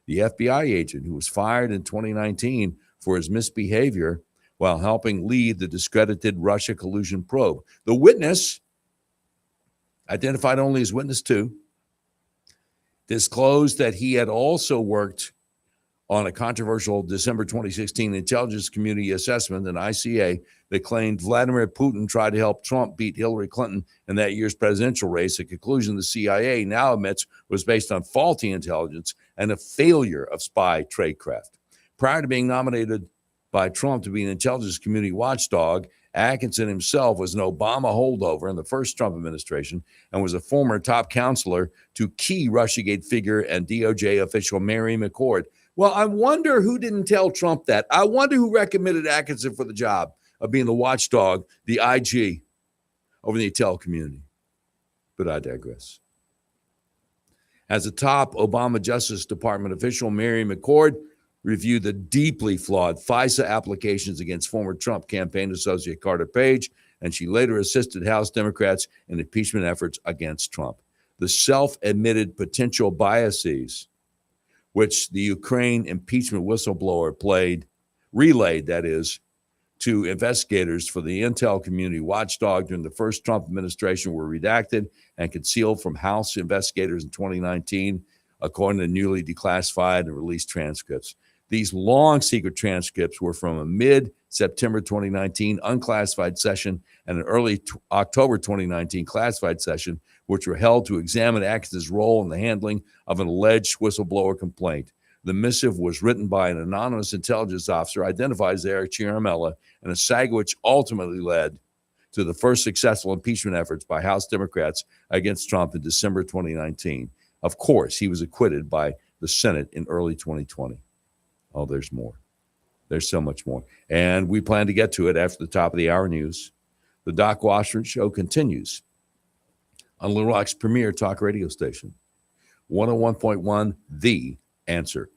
the FBI agent who was fired in 2019 for his misbehavior while helping lead the discredited Russia collusion probe. The witness, identified only as witness 2, disclosed that he had also worked on a controversial December 2016 intelligence community assessment, an ICA, that claimed Vladimir Putin tried to help Trump beat Hillary Clinton in that year's presidential race, a conclusion the CIA now admits was based on faulty intelligence and a failure of spy tradecraft. Prior to being nominated by Trump to be an intelligence community watchdog, Atkinson himself was an Obama holdover in the first Trump administration and was a former top counselor to key Russiagate figure and DOJ official Mary McCord. Well, I wonder who didn't tell Trump that. I wonder who recommended Atkinson for the job of being the watchdog, the IG, over the intel community. But I digress. As a top Obama Justice Department official, Mary McCord reviewed the deeply flawed FISA applications against former Trump campaign associate Carter Page, and she later assisted House Democrats in impeachment efforts against Trump. The self-admitted potential biases which the Ukraine impeachment whistleblower relayed, that is, to investigators for the intel community watchdog during the first Trump administration were redacted and concealed from House investigators in 2019, according to newly declassified and released transcripts. These long secret transcripts were from a mid-September 2019 unclassified session and an early October 2019 classified session, which were held to examine Atkinson's role in the handling of an alleged whistleblower complaint. The missive was written by an anonymous intelligence officer identified as Eric Ciaramella, and a saga which ultimately led to the first successful impeachment efforts by House Democrats against Trump in December 2019. Of course, he was acquitted by the Senate in early 2020. Oh, there's more. There's so much more. And we plan to get to it after the top of the hour news. The Doc Washburn Show continues on Little Rock's premier talk radio station, 101.1 The Answer.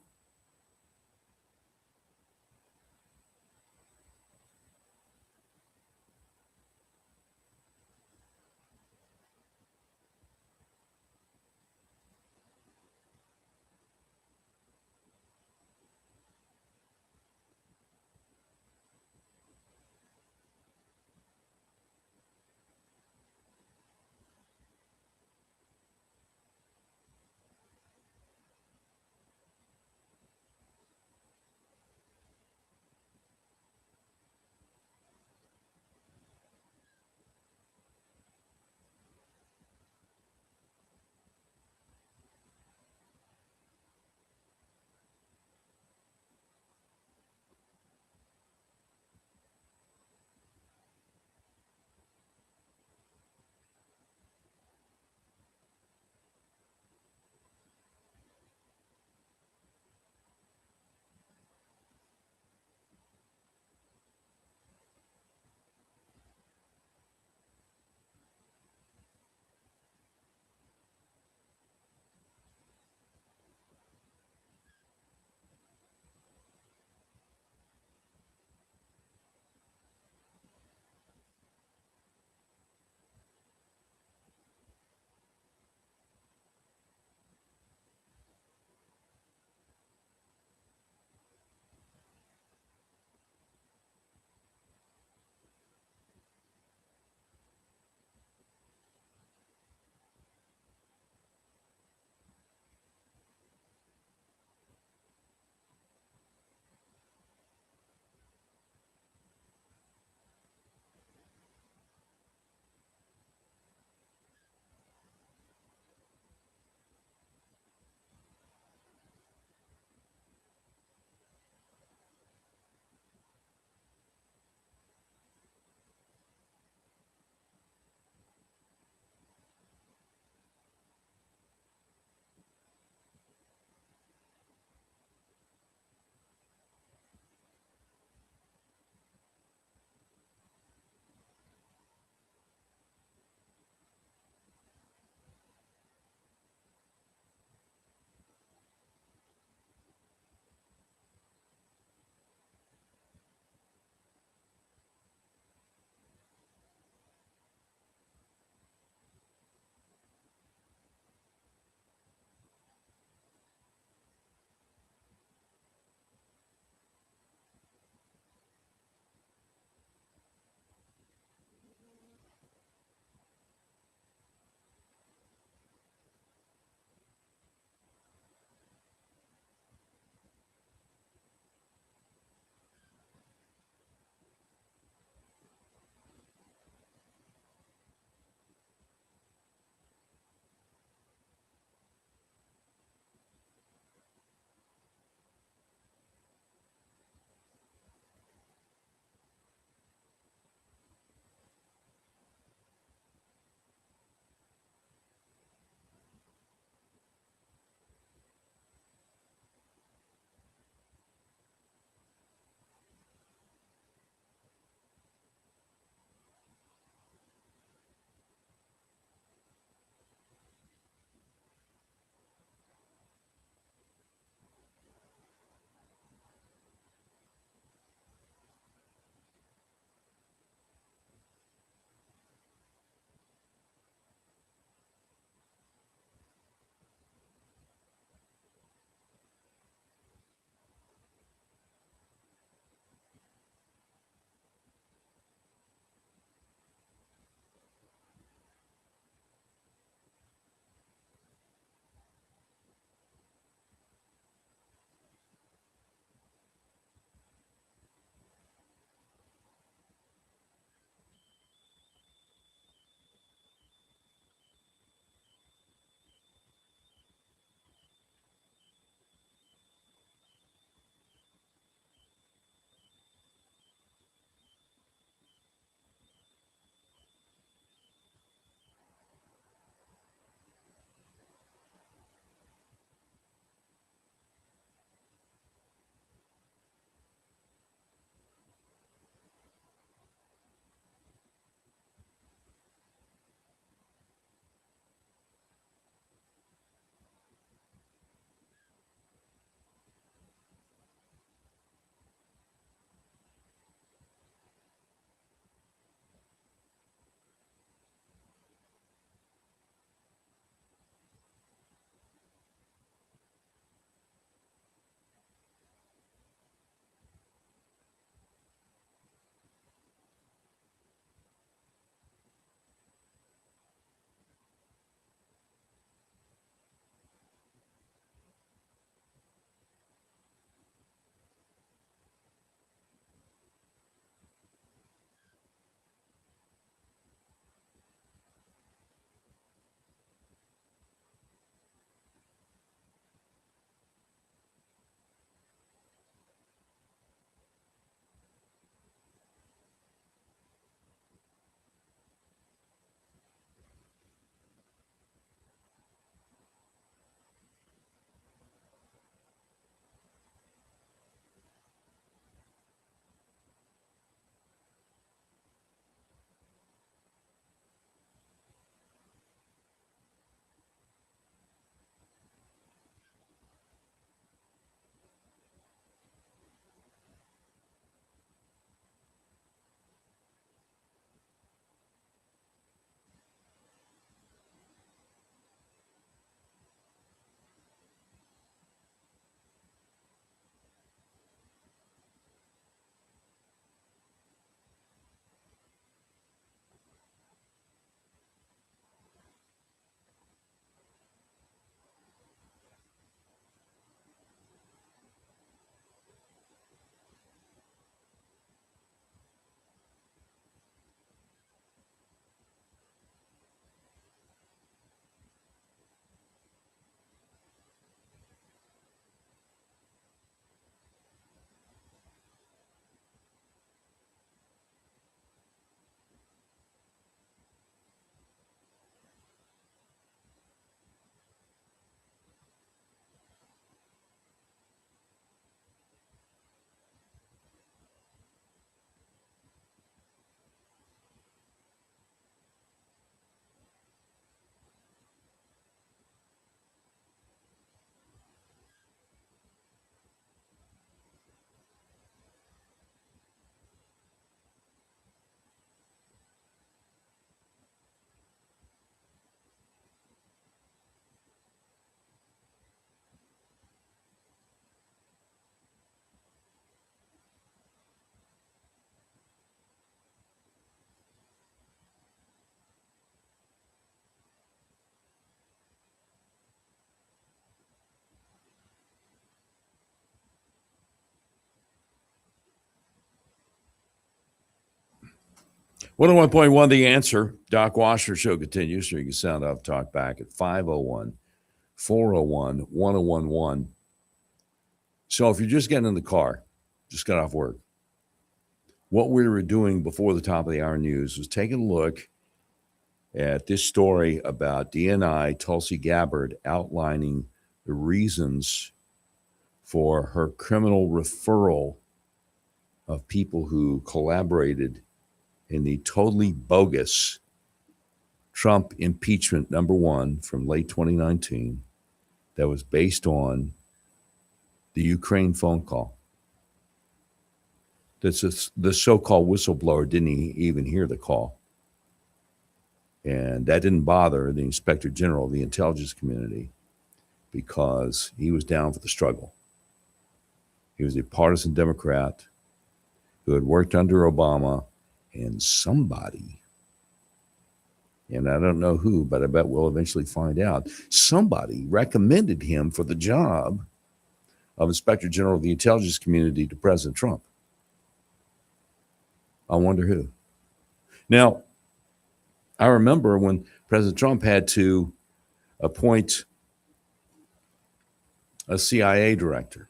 101.1 The Answer. Doc Washer Show continues. So you can sound off, talk back at 501-401-1011. So if you're just getting in the car, just got off work, what we were doing before the top of the hour news was taking a look at this story about DNI Tulsi Gabbard outlining the reasons for her criminal referral of people who collaborated in the totally bogus Trump impeachment #1 from late 2019 that was based on the Ukraine phone call. The so-called whistleblower didn't even hear the call. And that didn't bother the Inspector General of the intelligence community because he was down for the struggle. He was a partisan Democrat who had worked under Obama, and somebody, and I don't know who, but I bet we'll eventually find out, somebody recommended him for the job of Inspector General of the intelligence community to President Trump. I wonder who. Now, I remember when President Trump had to appoint a CIA director.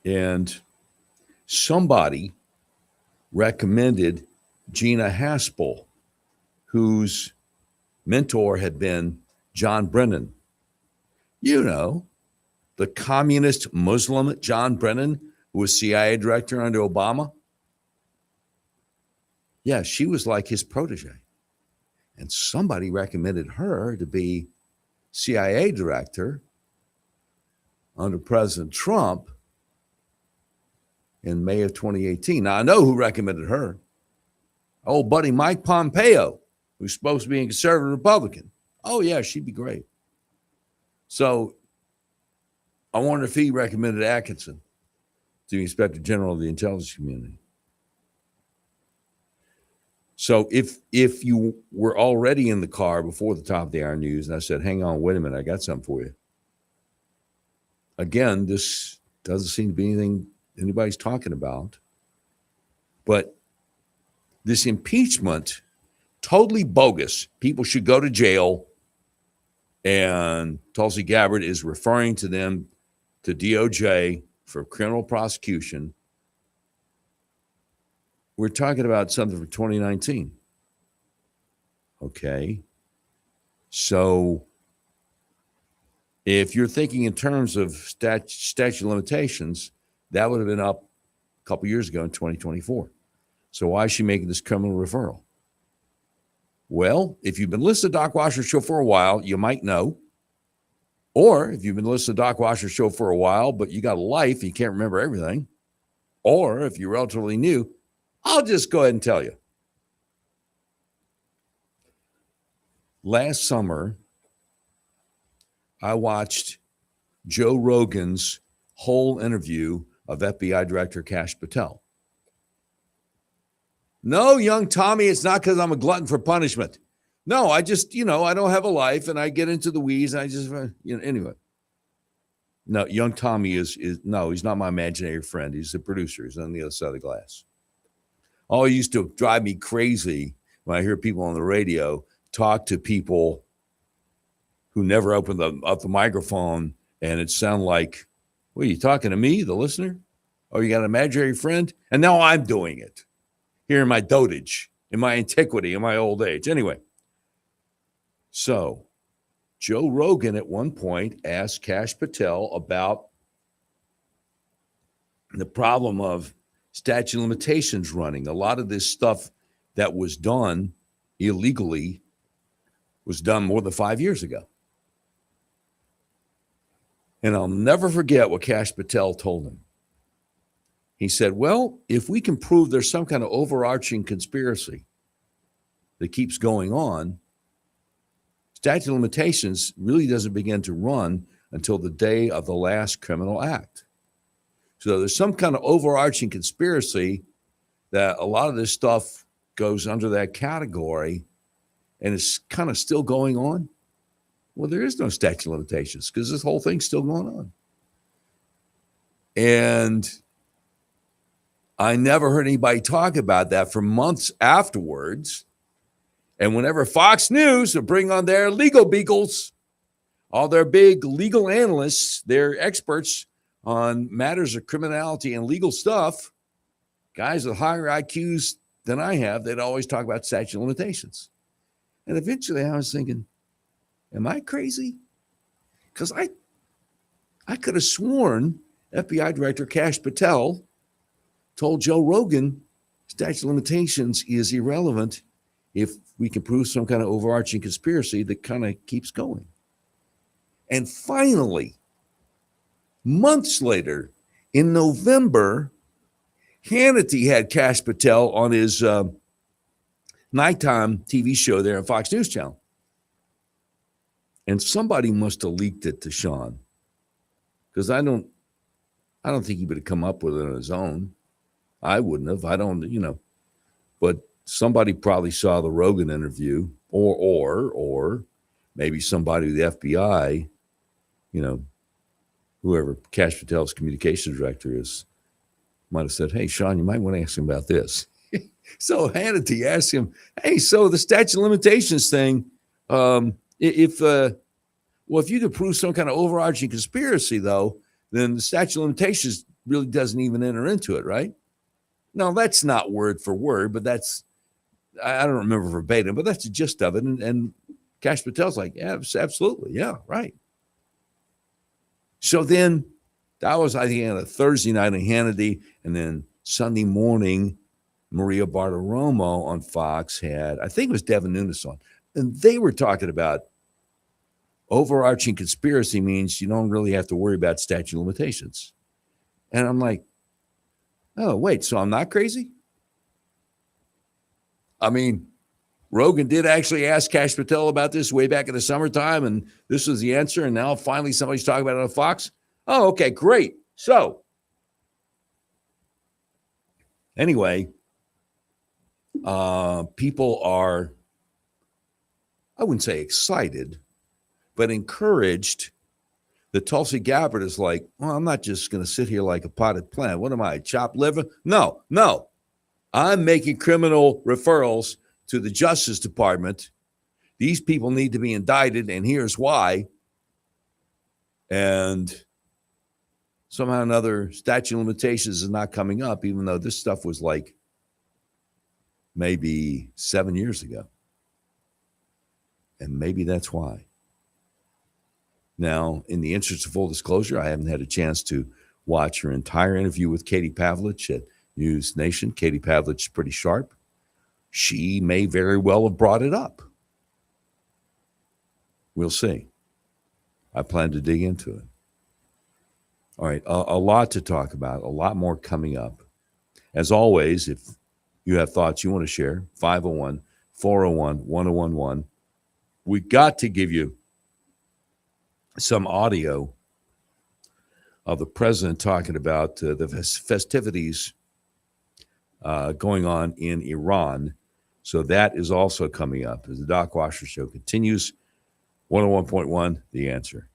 And somebody recommended Gina Haspel, whose mentor had been John Brennan. You know, the communist Muslim John Brennan, who was CIA director under Obama. Yeah, she was like his protege. And somebody recommended her to be CIA director under President Trump in May of 2018. Now, I know who recommended her. Old buddy Mike Pompeo, who's supposed to be a conservative Republican. Oh, yeah, she'd be great. So I wonder if he recommended Atkinson to the Inspector General of the intelligence community. So if you were already in the car before the top of the hour news, and I said, hang on, wait a minute, I got something for you. Again, this doesn't seem to be anything anybody's talking about. But this impeachment, totally bogus. People should go to jail. And Tulsi Gabbard is referring to them to DOJ for criminal prosecution. We're talking about something from 2019. Okay. So if you're thinking in terms of statute of limitations, that would have been up a couple years ago in 2024. So why is she making this criminal referral? Well, if you've been listening to Doc Washer's show for a while, you might know. Or if you've been listening to Doc Washer's show for a while, but you got a life, you can't remember everything. Or if you're relatively new, I'll just go ahead and tell you. Last summer, I watched Joe Rogan's whole interview of FBI Director Kash Patel. No, young Tommy, it's not because I'm a glutton for punishment. No, I just, I don't have a life and I get into the weeds and I just, anyway. No, young Tommy is no, he's not my imaginary friend. He's the producer. He's on the other side of the glass. Oh, it used to drive me crazy when I hear people on the radio talk to people who never opened up the microphone and it sounded like, well, you talking to me, the listener? Oh, you got an imaginary friend? And now I'm doing it here in my dotage, in my antiquity, in my old age. Anyway, so Joe Rogan at one point asked Kash Patel about the problem of statute of limitations running. A lot of this stuff that was done illegally was done more than 5 years ago. And I'll never forget what Kash Patel told him. He said, well, if we can prove there's some kind of overarching conspiracy that keeps going on, statute of limitations really doesn't begin to run until the day of the last criminal act. So there's some kind of overarching conspiracy that a lot of this stuff goes under that category and it's kind of still going on. Well, there is no statute of limitations because this whole thing's still going on. And I never heard anybody talk about that for months afterwards. And whenever Fox News would bring on their legal beagles, all their big legal analysts, their experts on matters of criminality and legal stuff, guys with higher IQs than I have, they'd always talk about statute of limitations. And eventually I was thinking, am I crazy? Because I could have sworn FBI Director Kash Patel told Joe Rogan statute of limitations is irrelevant if we can prove some kind of overarching conspiracy that kind of keeps going. And finally, months later, in November, Hannity had Kash Patel on his nighttime TV show there on Fox News Channel. And somebody must have leaked it to Sean, because I don't think he would have come up with it on his own. I wouldn't have. I don't, but somebody probably saw the Rogan interview, or maybe somebody with the FBI, whoever Kash Patel's communications director is, might have said, hey, Sean, you might want to ask him about this. So Hannity asked him, hey, so the statute of limitations thing, if you could prove some kind of overarching conspiracy, though, then the statute of limitations really doesn't even enter into it, right? No, that's not word for word, but that's, I don't remember verbatim, but that's the gist of it. And Kash Patel's like, yeah, absolutely. Yeah, right. So then that was, I think, on a Thursday night on Hannity, and then Sunday morning, Maria Bartiromo on Fox had, I think it was Devin Nunes on, and they were talking about overarching conspiracy means you don't really have to worry about statute of limitations. And I'm like, oh, wait, so I'm not crazy? I mean, Rogan did actually ask Kash Patel about this way back in the summertime, and this was the answer, and now finally somebody's talking about it on Fox. Oh, okay, great. So anyway, people are, I wouldn't say excited, but encouraged that Tulsi Gabbard is like, well, I'm not just going to sit here like a potted plant. What am I, chopped liver? No. I'm making criminal referrals to the Justice Department. These people need to be indicted, and here's why. And somehow or another, statute of limitations is not coming up, even though this stuff was like maybe 7 years ago. And maybe that's why. Now, in the interest of full disclosure, I haven't had a chance to watch her entire interview with Katie Pavlich at News Nation. Katie Pavlich is pretty sharp. She may very well have brought it up. We'll see. I plan to dig into it. All right, a lot to talk about, a lot more coming up. As always, if you have thoughts you want to share, 501-401-1011. We got to give you some audio of the president talking about the festivities going on in Iran. So that is also coming up as the Doc Washer Show continues. 101.1, The Answer.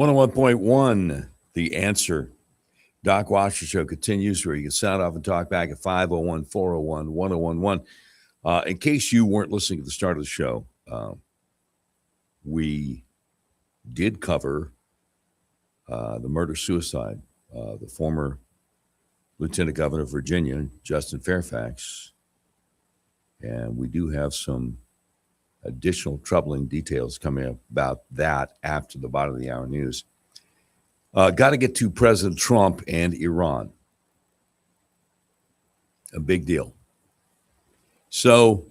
101.1, The Answer. Doc Washer Show continues, where you can sound off and talk back at 501-401-1011. In case you weren't listening at the start of the show, we did cover the murder-suicide, the former Lieutenant Governor of Virginia, Justin Fairfax. And we do have some additional troubling details coming up about that after the bottom of the hour news. Got to get to President Trump and Iran. A big deal. So,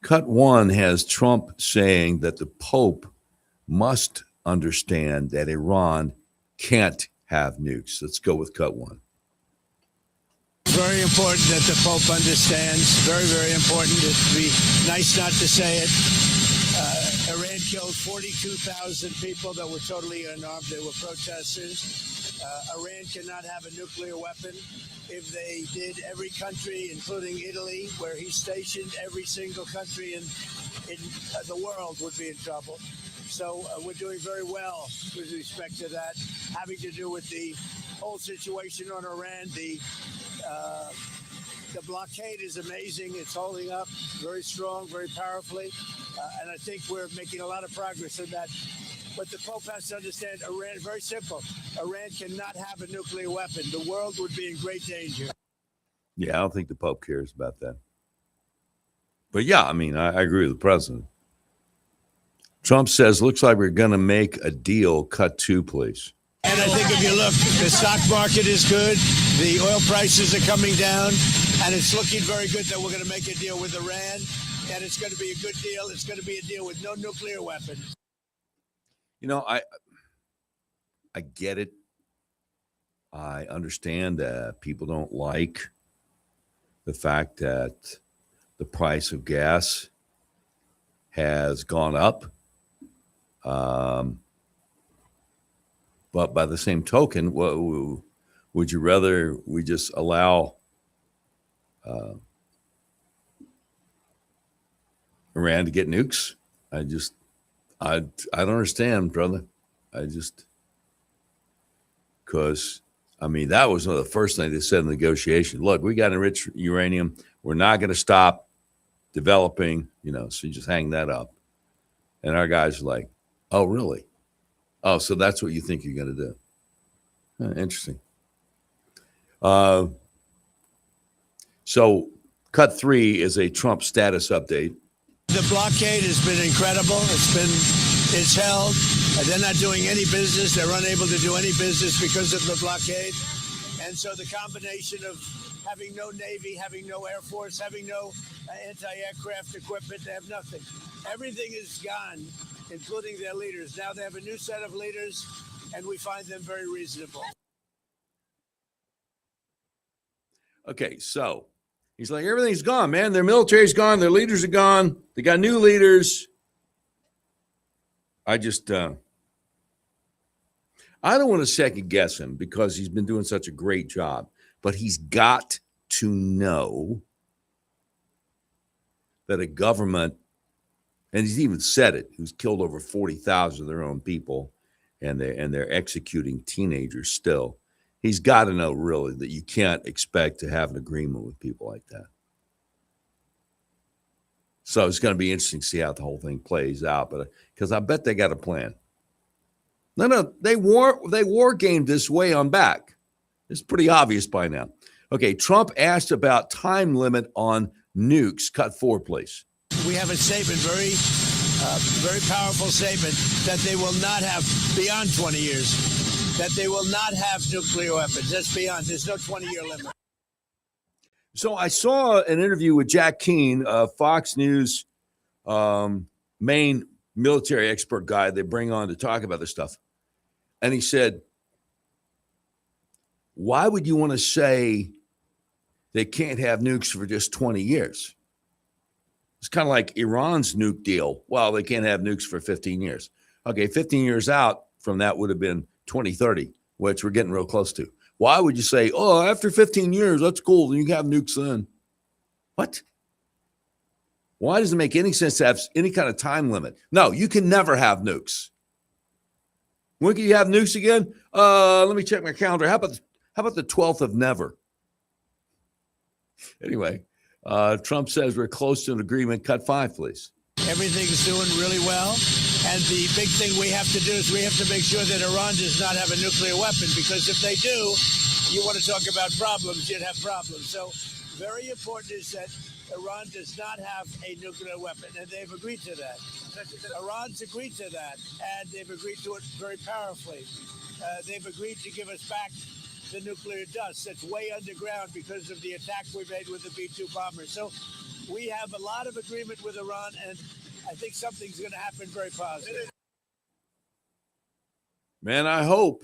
cut one has Trump saying that the Pope must understand that Iran can't have nukes. Let's go with cut one. Very important that the Pope understands. Very, very important. It'd be nice not to say it. Iran killed 42,000 people that were totally unarmed. They were protesters. Iran cannot have a nuclear weapon. If they did, every country, including Italy, where he's stationed, every single country in the world would be in trouble. So we're doing very well with respect to that, having to do with the whole situation on Iran. The blockade is amazing. It's holding up very strong, very powerfully. And I think we're making a lot of progress in that. But the Pope has to understand Iran, very simple. Iran cannot have a nuclear weapon. The world would be in great danger. Yeah, I don't think the Pope cares about that. But yeah, I mean, I agree with the president. Trump says, looks like we're going to make a deal. Cut two, please. And I think if you look, the stock market is good. The oil prices are coming down. And it's looking very good that we're going to make a deal with Iran. And it's going to be a good deal. It's going to be a deal with no nuclear weapons. You know, I get it. I understand that people don't like the fact that the price of gas has gone up. But by the same token, would you rather we just allow Iran to get nukes? I don't understand, brother. Because, I mean, that was one of the first things they said in the negotiation. Look, we got enriched uranium. We're not going to stop developing, so you just hang that up. And our guys are like, oh, really? Oh, so that's what you think you're going to do. Interesting. So cut three is a Trump status update. The blockade has been incredible. It's held. They're not doing any business. They're unable to do any business because of the blockade. And so the combination of having no Navy, having no Air Force, having no anti-aircraft equipment, they have nothing. Everything is gone, including their leaders. Now they have a new set of leaders, and we find them very reasonable. Okay, so he's like, everything's gone, man. Their military's gone. Their leaders are gone. They got new leaders. I don't want to second guess him because he's been doing such a great job, but he's got to know that a government, and he's even said it, who's killed over 40,000 of their own people, and they're executing teenagers still. He's got to know really that you can't expect to have an agreement with people like that. So it's going to be interesting to see how the whole thing plays out, but because I bet they got a plan. No, they war gamed this way on back. It's pretty obvious by now. Okay, Trump asked about time limit on nukes. Cut four, please. We have a statement, very powerful statement, that they will not have beyond 20 years, that they will not have nuclear weapons. That's beyond. There's no 20-year limit. So I saw an interview with Jack Keane, Fox News main military expert guy they bring on to talk about this stuff. And he said, why would you want to say they can't have nukes for just 20 years? It's kind of like Iran's nuke deal. Well, they can't have nukes for 15 years. Okay, 15 years out from that would have been 2030, which we're getting real close to. Why would you say, oh, after 15 years, that's cool, then you can have nukes then? What? Why does it make any sense to have any kind of time limit? No, you can never have nukes. When can you have nukes again? Let me check my calendar. How about the 12th of never? Anyway, Trump says we're close to an agreement. Cut 5, please. Everything's doing really well. And the big thing we have to do is we have to make sure that Iran does not have a nuclear weapon, because if they do, you want to talk about problems, you'd have problems. So very important is that Iran does not have a nuclear weapon, and they've agreed to that. Iran's agreed to that, and they've agreed to it very powerfully. They've agreed to give us back the nuclear dust that's way underground because of the attack we made with the B-2 bombers. So we have a lot of agreement with Iran, and I think something's going to happen very positive. Man, I hope.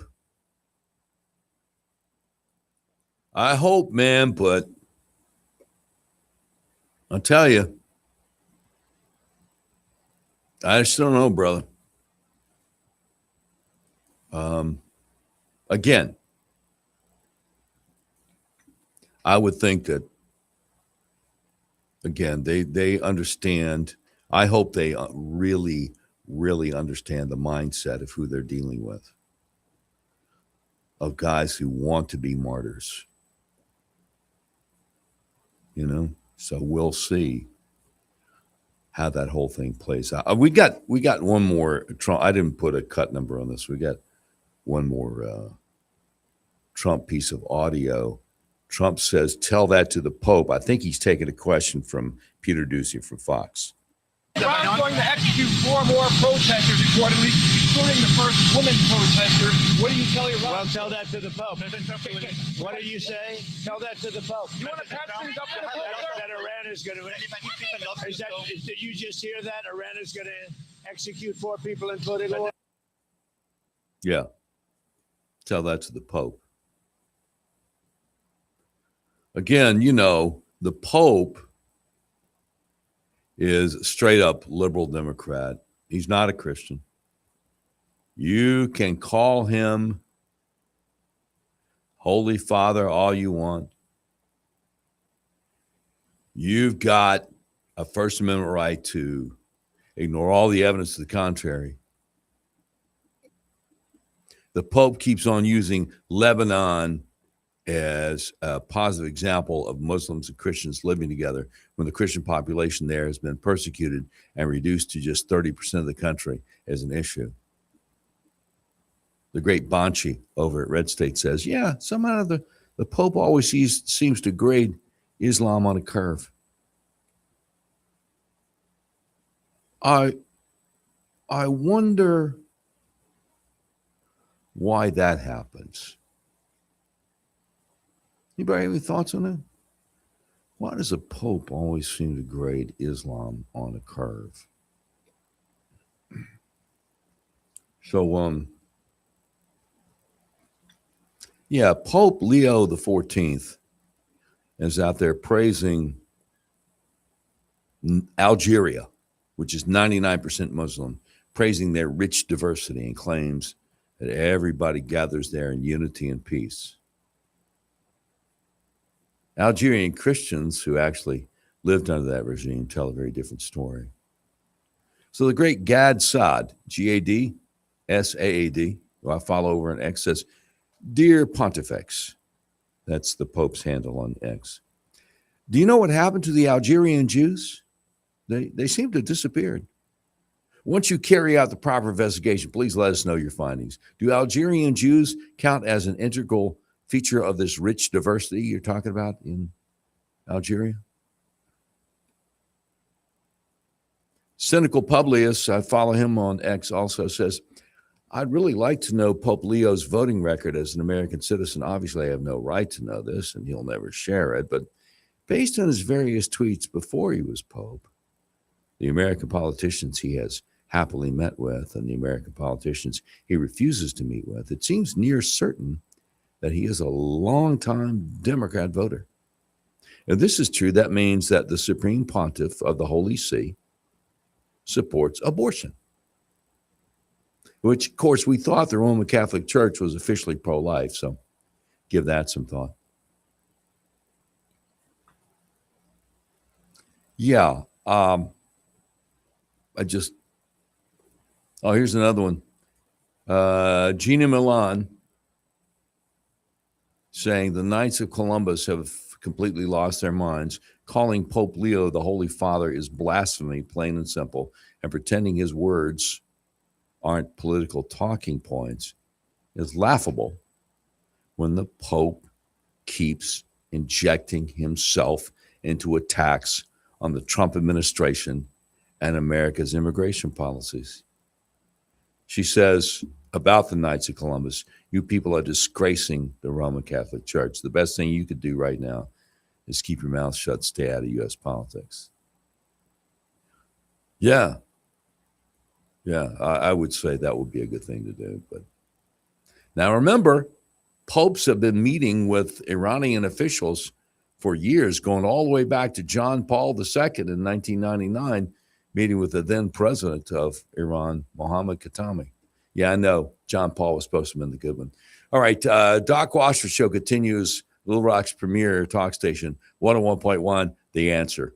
Man, but I'll tell you, I just don't know, brother. Again, I would think that, again, they understand. I hope they really, really understand the mindset of who they're dealing with, of guys who want to be martyrs. You know, so we'll see how that whole thing plays out. We got one more Trump. I didn't put a cut number on this. We got one more Trump piece of audio. Trump says, "Tell that to the Pope." I think he's taking a question from Peter Doocy from Fox. Iran's going to execute 4 more protesters, reportedly, including the first woman protester. What do you tell Iran? Well, tell that to the Pope. What do you say? Tell that to the Pope. You want to patch things up to the Pope? That Iran is going to. Did you just hear that? Iran is going to execute 4 people and put it on. Yeah. Tell that to the Pope. Again, you know, the Pope is straight up liberal Democrat. He's not a Christian. You can call him Holy Father all you want. You've got a First Amendment right to ignore all the evidence to the contrary. The Pope keeps on using Lebanon as a positive example of Muslims and Christians living together when the Christian population there has been persecuted and reduced to just 30% of the country as an issue. The great Banchi over at Red State says, yeah, somehow the Pope always seems to grade Islam on a curve. I wonder why that happens. Anybody have any thoughts on that? Why does a Pope always seem to grade Islam on a curve? So, yeah, Pope Leo the 14th is out there praising Algeria, which is 99% Muslim, praising their rich diversity and claims that everybody gathers there in unity and peace. Algerian Christians who actually lived under that regime tell a very different story. So the great Gad Saad, G-A-D-S-A-A-D, who I follow over on X, says, Dear Pontifex, that's the Pope's handle on X. Do you know what happened to the Algerian Jews? They seem to have disappeared. Once you carry out the proper investigation, please let us know your findings. Do Algerian Jews count as an integral feature of this rich diversity you're talking about in Algeria? Cynical Publius, I follow him on X, also says, I'd really like to know Pope Leo's voting record as an American citizen. Obviously, I have no right to know this, and he'll never share it. But based on his various tweets before he was Pope, the American politicians he has happily met with and the American politicians he refuses to meet with, it seems near certain that he is a longtime Democrat voter. If this is true, that means that the Supreme Pontiff of the Holy See supports abortion, which, of course, we thought the Roman Catholic Church was officially pro-life, so give that some thought. Yeah, Oh, here's another one. Gina Milan saying the Knights of Columbus have completely lost their minds. Calling Pope Leo the Holy Father is blasphemy, plain and simple, and pretending his words aren't political talking points is laughable when the Pope keeps injecting himself into attacks on the Trump administration and America's immigration policies. She says about the Knights of Columbus, you people are disgracing the Roman Catholic Church. The best thing you could do right now is keep your mouth shut, stay out of U.S. politics. Yeah. I would say that would be a good thing to do. But now remember, popes have been meeting with Iranian officials for years, going all the way back to John Paul II in 1999, meeting with the then president of Iran, Mohammad Khatami. Yeah, I know. John Paul was supposed to have been the good one. All right. Doc Washer Show continues. Little Rock's premier talk station, 101.1, The Answer.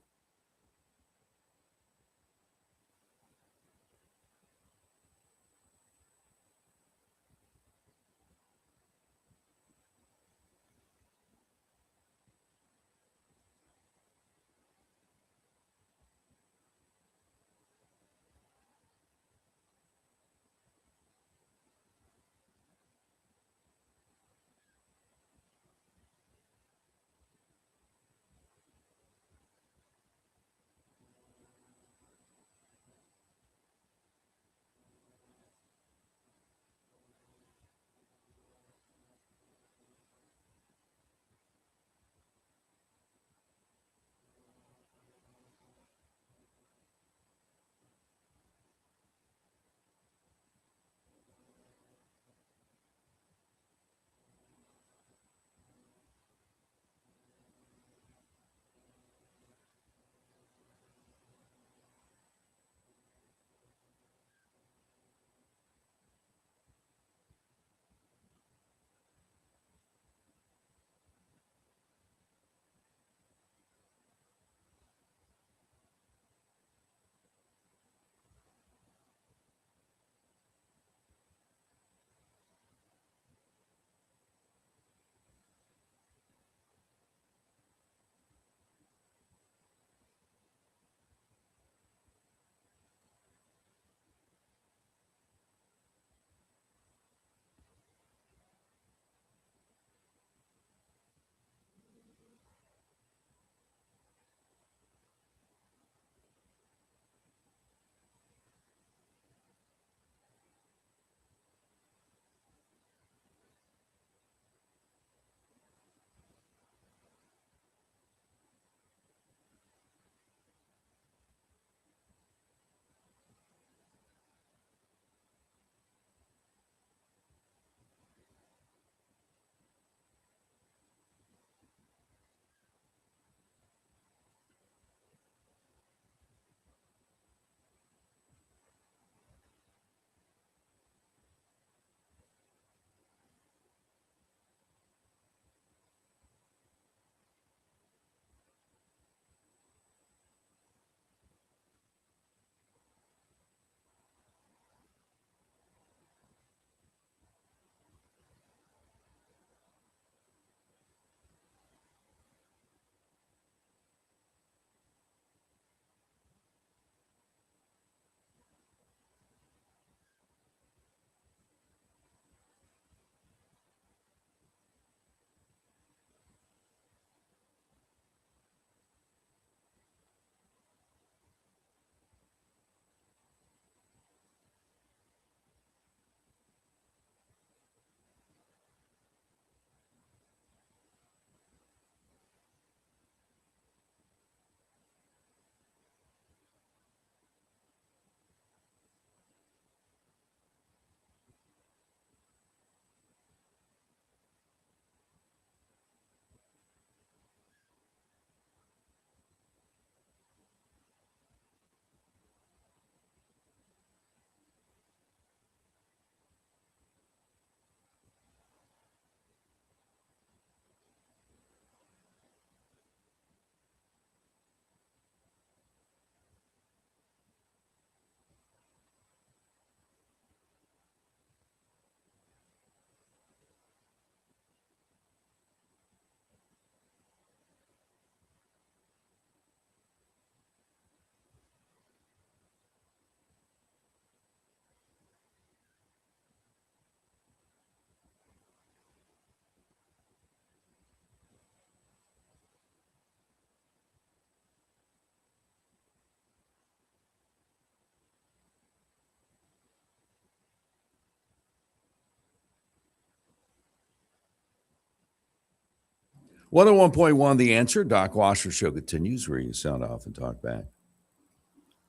101.1 The Answer. Doc Washer Show continues where you sound off and talk back.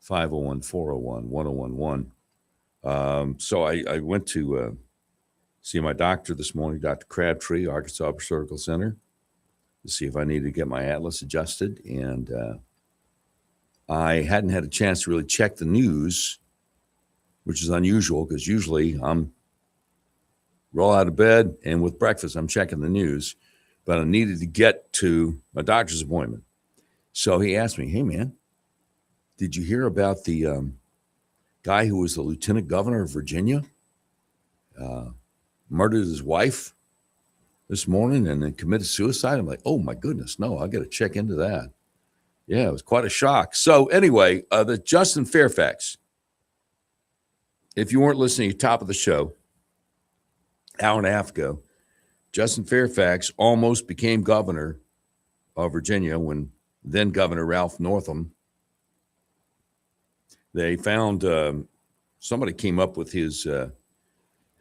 501-401-1011. So I went to see my doctor this morning, Dr. Crabtree, Arkansas Surgical Center, to see if I needed to get my atlas adjusted. And I hadn't had a chance to really check the news, which is unusual because usually I'm roll out of bed and with breakfast, I'm checking the news. But I needed to get to my doctor's appointment. So he asked me, hey, man, did you hear about the guy who was the lieutenant governor of Virginia? Murdered his wife this morning and then committed suicide? I'm like, oh, my goodness, no, I got to check into that. Yeah, it was quite a shock. So anyway, the Justin Fairfax, if you weren't listening at the top of the show, hour and a half ago, Justin Fairfax almost became governor of Virginia when then Governor Ralph Northam, they found somebody came up with his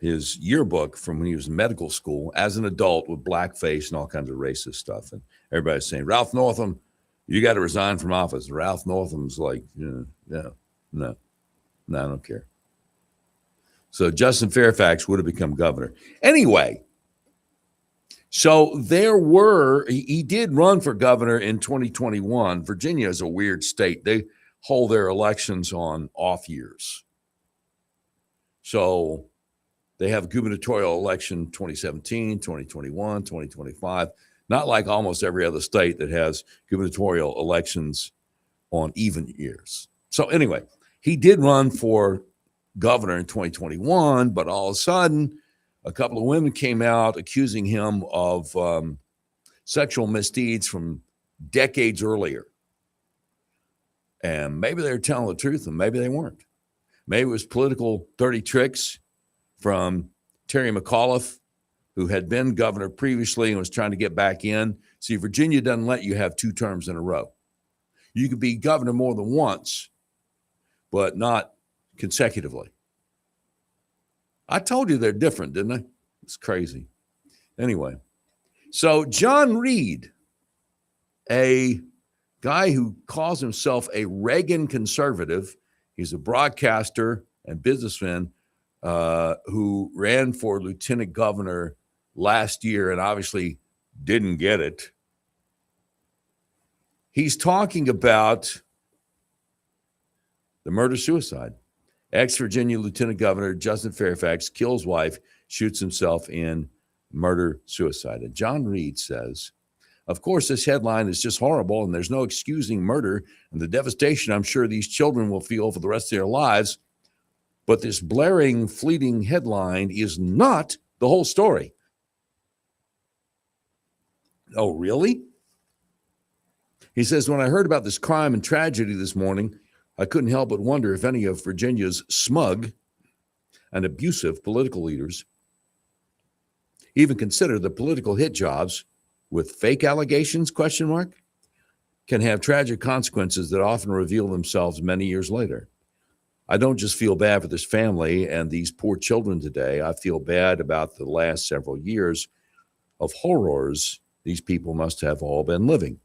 yearbook from when he was in medical school as an adult with blackface and all kinds of racist stuff. And everybody's saying, Ralph Northam, you got to resign from office. Ralph Northam's like, no, I don't care. So Justin Fairfax would have become governor. Anyway, so he did run for governor in 2021. Virginia is a weird state. They hold their elections on off years. So they have gubernatorial election 2017, 2021, 2025, not like almost every other state that has gubernatorial elections on even years. So anyway, he did run for governor in 2021, but all of a sudden, a couple of women came out accusing him of sexual misdeeds from decades earlier. And maybe they were telling the truth and maybe they weren't. Maybe it was political dirty tricks from Terry McAuliffe, who had been governor previously and was trying to get back in. See, Virginia doesn't let you have 2 terms in a row. You could be governor more than once, but not consecutively. I told you they're different, didn't I? It's crazy. Anyway, so John Reed, a guy who calls himself a Reagan conservative, he's a broadcaster and businessman who ran for lieutenant governor last year and obviously didn't get it. He's talking about the murder-suicide. Ex-Virginia Lieutenant Governor Justin Fairfax kills wife, shoots himself in murder-suicide. And John Reed says, of course, this headline is just horrible and there's no excusing murder and the devastation I'm sure these children will feel for the rest of their lives. But this blaring, fleeting headline is not the whole story. Oh, really? He says, when I heard about this crime and tragedy this morning, I couldn't help but wonder if any of Virginia's smug and abusive political leaders even consider the political hit jobs with fake allegations, can have tragic consequences that often reveal themselves many years later. I don't just feel bad for this family and these poor children today. I feel bad about the last several years of horrors these people must have all been living.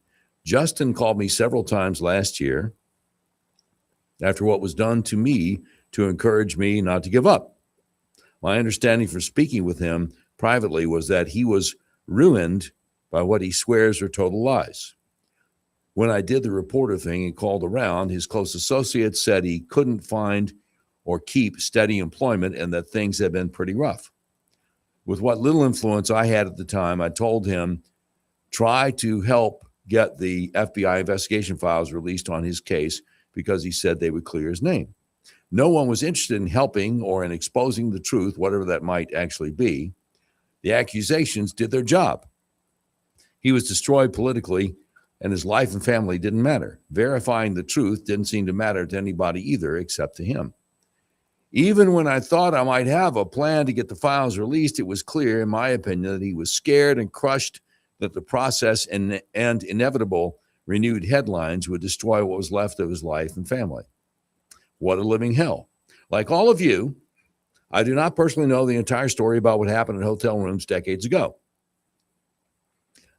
Justin called me several times last year after what was done to me to encourage me not to give up. My understanding from speaking with him privately was that he was ruined by what he swears are total lies. When I did the reporter thing and called around, his close associates said he couldn't find or keep steady employment and that things had been pretty rough. With what little influence I had at the time, I told him, try to help get the FBI investigation files released on his case because he said they would clear his name. No one was interested in helping or in exposing the truth, whatever that might actually be. The accusations did their job. He was destroyed politically, and his life and family didn't matter. Verifying the truth didn't seem to matter to anybody either, except to him. Even when I thought I might have a plan to get the files released, it was clear, in my opinion, that he was scared and crushed that the process and inevitable renewed headlines would destroy what was left of his life and family. What a living hell. Like all of you, I do not personally know the entire story about what happened in hotel rooms decades ago.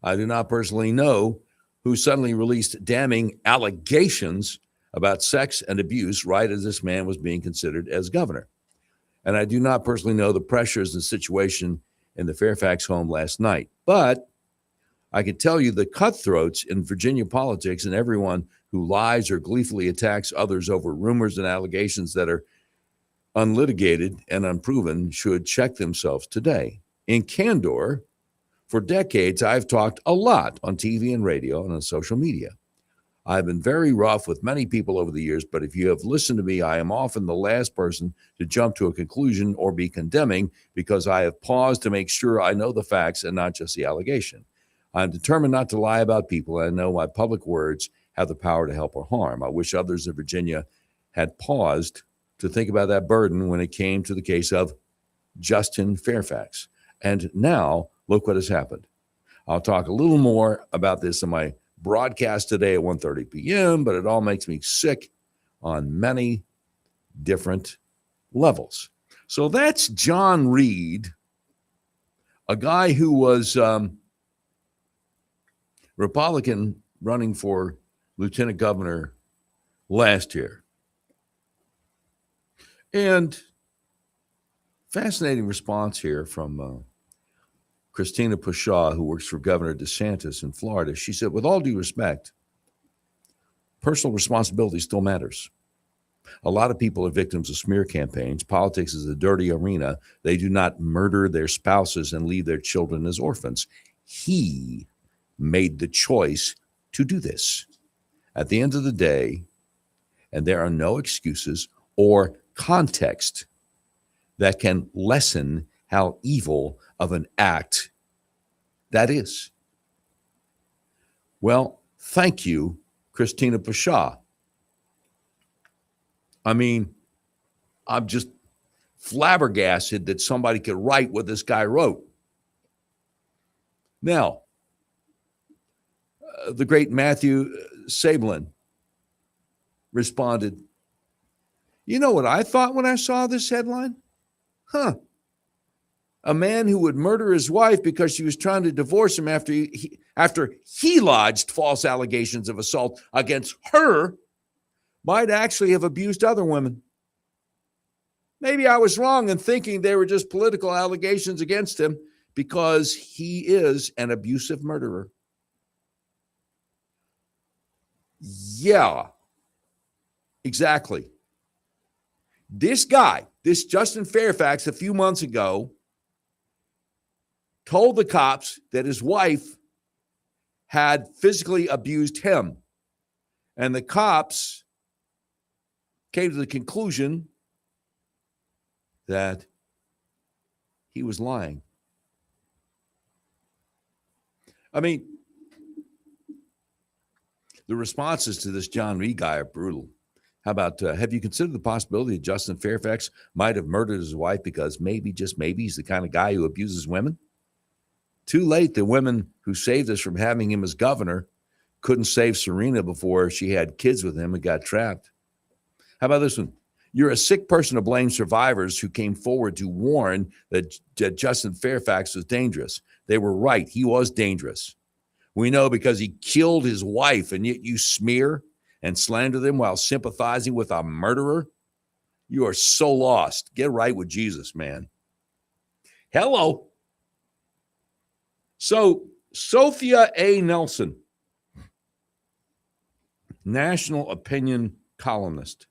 I do not personally know who suddenly released damning allegations about sex and abuse right as this man was being considered as governor. And I do not personally know the pressures and situation in the Fairfax home last night. But I can tell you the cutthroats in Virginia politics and everyone who lies or gleefully attacks others over rumors and allegations that are unlitigated and unproven should check themselves today. In candor, for decades, I've talked a lot on TV and radio and on social media. I've been very rough with many people over the years, but if you have listened to me, I am often the last person to jump to a conclusion or be condemning because I have paused to make sure I know the facts and not just the allegation. I'm determined not to lie about people, and I know my public words have the power to help or harm. I wish others in Virginia had paused to think about that burden when it came to the case of Justin Fairfax. And now, look what has happened. I'll talk a little more about this in my broadcast today at 1:30 p.m., but it all makes me sick on many different levels. So that's John Reed, a guy who was Republican running for lieutenant governor last year. And fascinating response here from Christina Pushaw, who works for Governor DeSantis in Florida. She said, with all due respect, personal responsibility still matters. A lot of people are victims of smear campaigns. Politics is a dirty arena. They do not murder their spouses and leave their children as orphans. He made the choice to do this. At the end of the day, and there are no excuses or context that can lessen how evil of an act that is. Well, thank you, Christina Pushaw. I mean, I'm just flabbergasted that somebody could write what this guy wrote. Now, the great Matthew Sablin responded, you know what I thought when I saw this headline? A man who would murder his wife because she was trying to divorce him after he lodged false allegations of assault against her might actually have abused other women. Maybe I was wrong in thinking they were just political allegations against him because he is an abusive murderer. Yeah, exactly. This guy, this Justin Fairfax, a few months ago, told the cops that his wife had physically abused him. And the cops came to the conclusion that he was lying. I mean, the responses to this John Reed guy are brutal. How about, have you considered the possibility that Justin Fairfax might have murdered his wife because maybe, just maybe, he's the kind of guy who abuses women? Too late, the women who saved us from having him as governor couldn't save Serena before she had kids with him and got trapped. How about this one? You're a sick person to blame survivors who came forward to warn that Justin Fairfax was dangerous. They were right. He was dangerous. We know because he killed his wife, and yet you smear and slander them while sympathizing with a murderer? You are so lost. Get right with Jesus, man. Hello. So, Sophia A. Nelson, national opinion columnist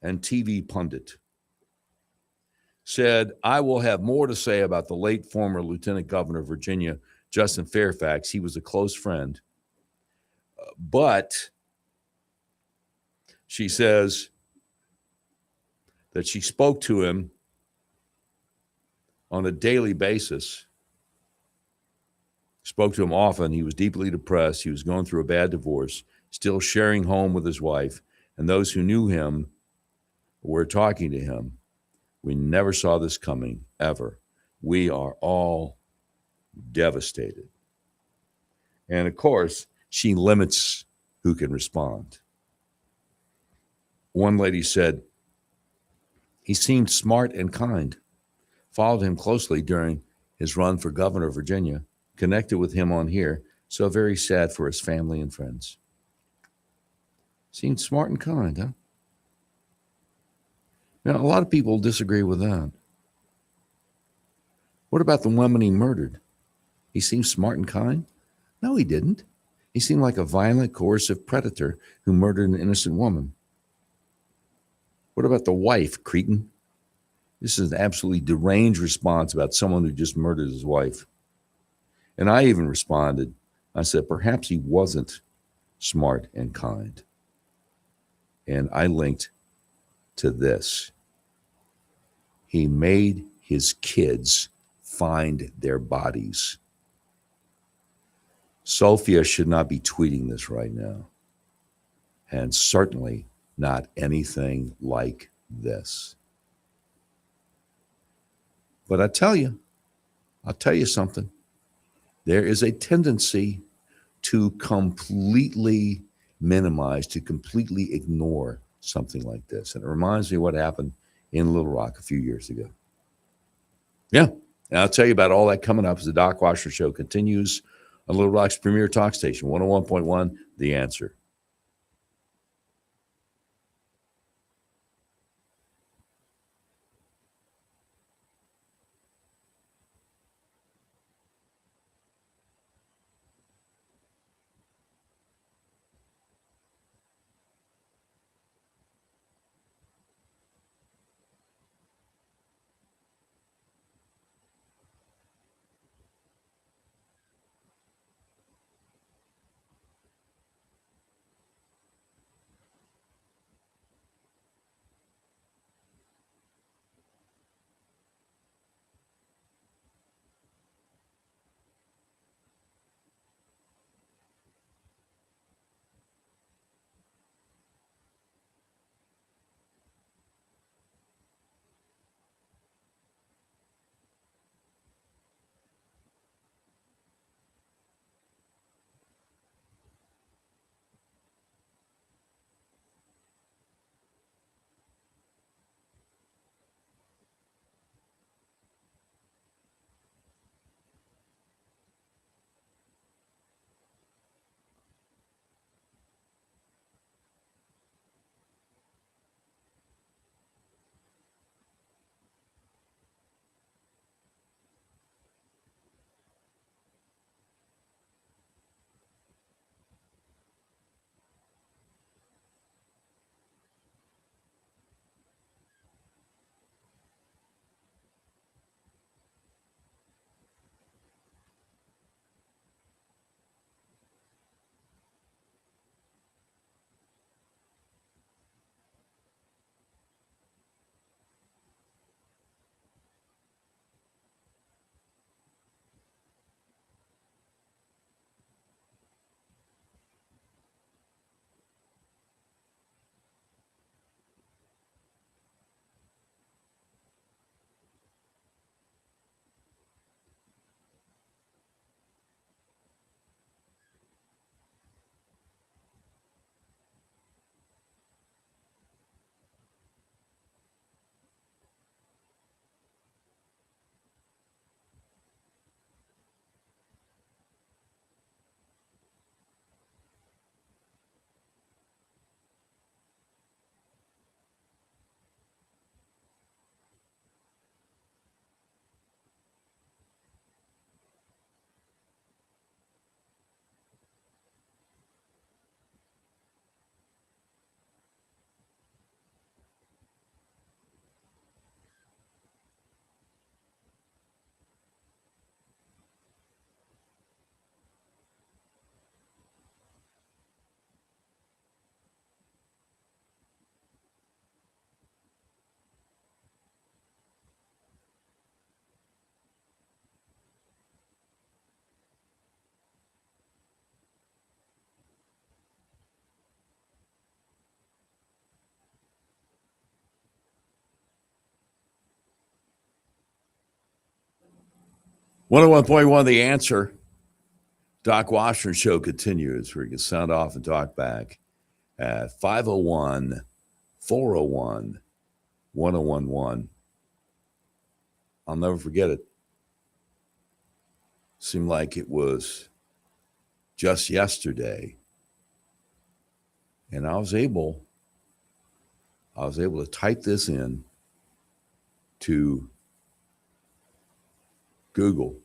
and TV pundit, said, I will have more to say about the late former Lieutenant Governor of Virginia, Justin Fairfax. He was a close friend. But she says that she spoke to him on a daily basis, spoke to him often. He was deeply depressed. He was going through a bad divorce, still sharing home with his wife. And those who knew him were talking to him. We never saw this coming, ever. We are all devastated. And of course, she limits who can respond. One lady said, he seemed smart and kind. Followed him closely during his run for governor of Virginia. connected with him on here. So very sad for his family and friends. Seemed smart and kind, huh? Now, a lot of people disagree with that. What about the woman he murdered? He seemed smart and kind? No, he didn't. He seemed like a violent, coercive predator who murdered an innocent woman. What about the wife, cretin? This is an absolutely deranged response about someone who just murdered his wife. And I even responded. I said, perhaps he wasn't smart and kind. And I linked to this. He made his kids find their bodies. Sophia should not be tweeting this right now. And certainly not anything like this. But I'll tell you something. There is a tendency to completely minimize, to completely ignore something like this. And it reminds me of what happened in Little Rock a few years ago. Yeah. And I'll tell you about all that coming up as the Doc Washburn Show continues on Little Rock's premier talk station, 101.1, The Answer. .1, The Answer. Doc Washburn Show continues where you can sound off and talk back at 501-401-1011. I'll never forget it. Seemed like it was just yesterday. And I was able to type this in to Google.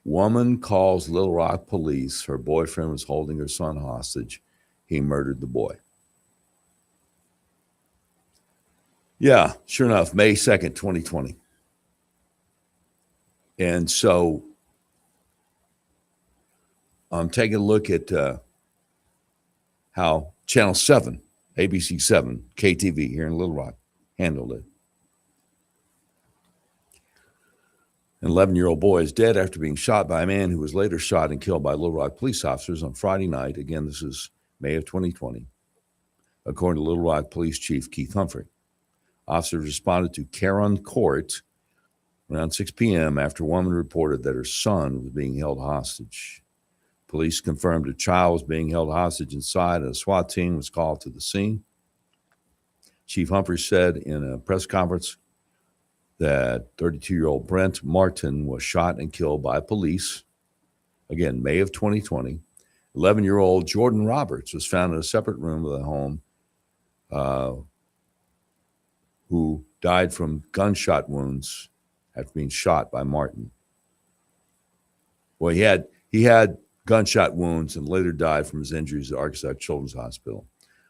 Woman calls Little Rock police. Her boyfriend was holding her son hostage. He murdered the boy. Yeah, sure enough, May 2nd, 2020. And so I'm taking a look at how Channel 7, ABC 7, KTV here in Little Rock handled it. An 11-year-old boy is dead after being shot by a man who was later shot and killed by Little Rock police officers on Friday night. Again, this is May of 2020, according to Little Rock Police Chief Keith Humphrey. Officers responded to Caron Court around 6 p.m. after a woman reported that her son was being held hostage. Police confirmed a child was being held hostage inside, and a SWAT team was called to the scene. Chief Humphrey said in a press conference that 32-year-old Brent Martin was shot and killed by police. Again, May of 2020. 11-year-old Jordan Roberts was found in a separate room of the home, who died from gunshot wounds after being shot by Martin. Well, he had gunshot wounds and later died from his injuries at Arkansas Children's Hospital.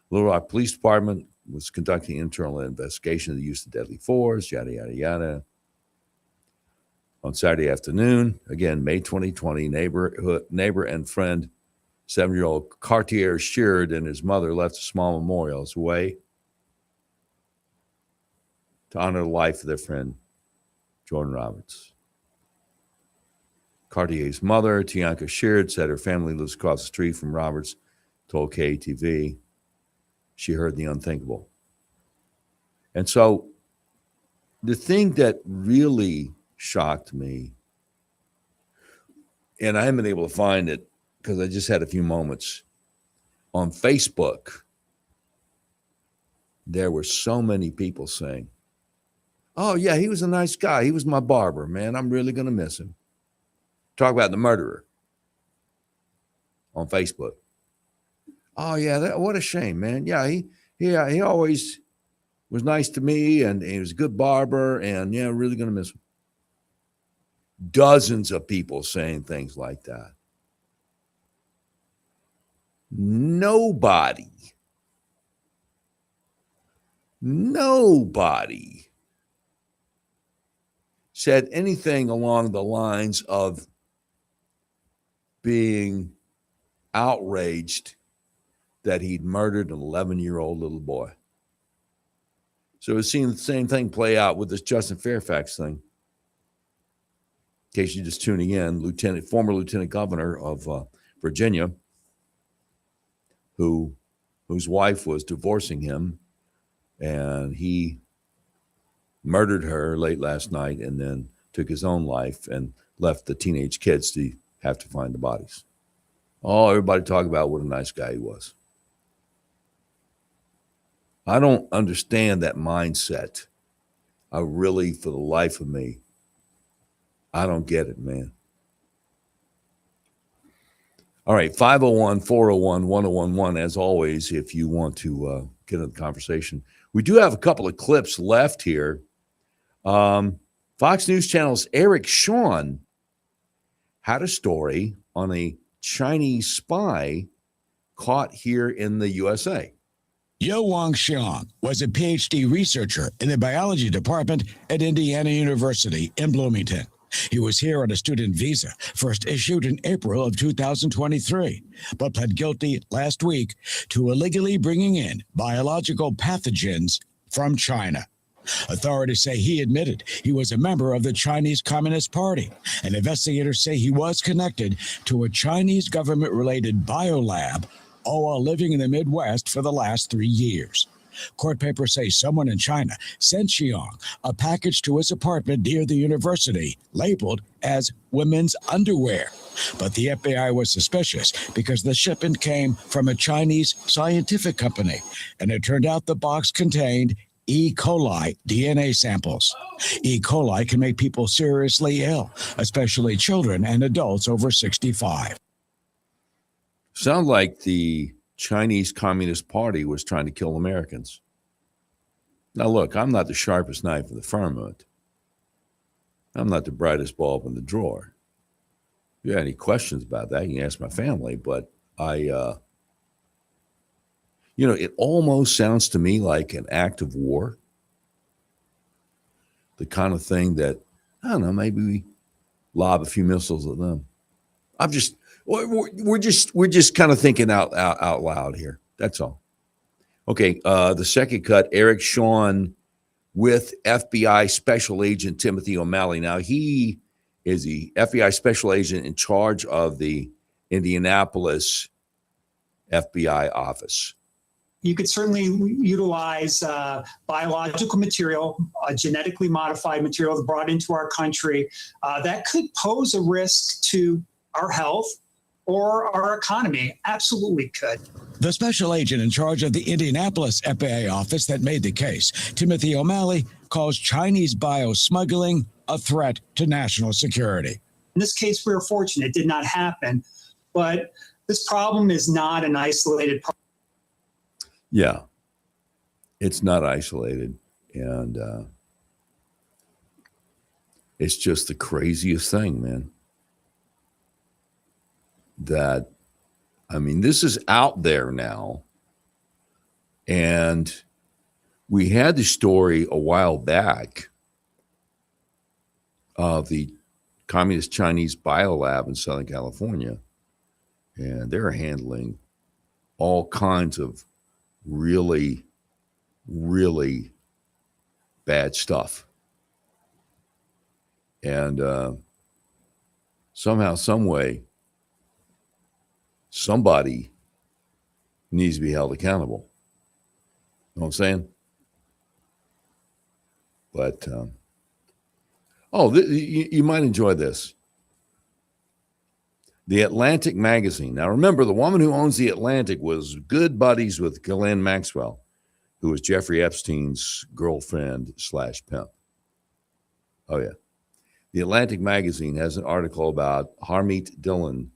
Little Rock Police Department was conducting internal investigation of the use of deadly force, yada, yada, yada. On Saturday afternoon, again, May 2020, neighbor and friend, 7-year-old Cartier Sheard and his mother left a small memorial as a way to honor the life of their friend, Jordan Roberts. Cartier's mother, Tianka Sheard, said her family lives across the street from Roberts, told KTV she heard the unthinkable. And so the thing that really shocked me, and I haven't been able to find it because I just had a few moments, on Facebook, there were so many people saying, oh, yeah, he was a nice guy. He was my barber, man. I'm really going to miss him. Talk about the murderer on Facebook. Oh, yeah, what a shame, man. Yeah, he always was nice to me, and he was a good barber, and, yeah, really going to miss him. Dozens of people saying things like that. Nobody said anything along the lines of being outraged that he'd murdered an 11-year-old little boy. So we're seeing the same thing play out with this Justin Fairfax thing. In case you're just tuning in, former lieutenant governor of Virginia, whose wife was divorcing him, and he murdered her late last night and then took his own life and left the teenage kids to have to find the bodies. Oh, everybody talk about what a nice guy he was. I don't understand that mindset. I really, for the life of me, I don't get it, man. All right, 501-401-1011, as always, if you want to get in the conversation. We do have a couple of clips left here. Fox News Channel's Eric Shawn had a story on a Chinese spy caught here in the USA. Yo Wang Xiang was a PhD researcher in the biology department at Indiana University in Bloomington. He was here on a student visa, first issued in April of 2023, but pled guilty last week to illegally bringing in biological pathogens from China. Authorities say he admitted he was a member of the Chinese Communist Party, and investigators say he was connected to a Chinese government-related biolab, all while living in the Midwest for the last 3 years. Court papers say someone in China sent Xiang a package to his apartment near the university labeled as women's underwear. But the FBI was suspicious because the shipment came from a Chinese scientific company, and it turned out the box contained E. coli DNA samples. E. coli can make people seriously ill, especially children and adults over 65. Sound like the Chinese Communist Party was trying to kill Americans. Now, look, I'm not the sharpest knife in the firmament. I'm not the brightest bulb in the drawer. If you have any questions about that, you can ask my family. But it almost sounds to me like an act of war. The kind of thing that, I don't know, maybe we lob a few missiles at them. We're just kind of thinking out loud here. That's all. Okay, the second cut, Eric Shawn with FBI Special Agent Timothy O'Malley. Now, he is the FBI Special Agent in charge of the Indianapolis FBI office. You could certainly utilize biological material, genetically modified material brought into our country that could pose a risk to our health or our economy. Absolutely could. The special agent in charge of the Indianapolis FBI office that made the case, Timothy O'Malley, calls Chinese biosmuggling a threat to national security. In this case, we were fortunate it did not happen, but this problem is not an isolated problem. Yeah, it's not isolated. And it's just the craziest thing, man. This is out there now. And we had the story a while back of the Communist Chinese biolab in Southern California. And they're handling all kinds of really, really bad stuff. And somehow, some way, somebody needs to be held accountable. You know what I'm saying? But, you might enjoy this. The Atlantic magazine. Now, remember, the woman who owns the Atlantic was good buddies with Ghislaine Maxwell, who was Jeffrey Epstein's girlfriend / pimp. Oh, yeah. The Atlantic magazine has an article about Harmeet Dillon,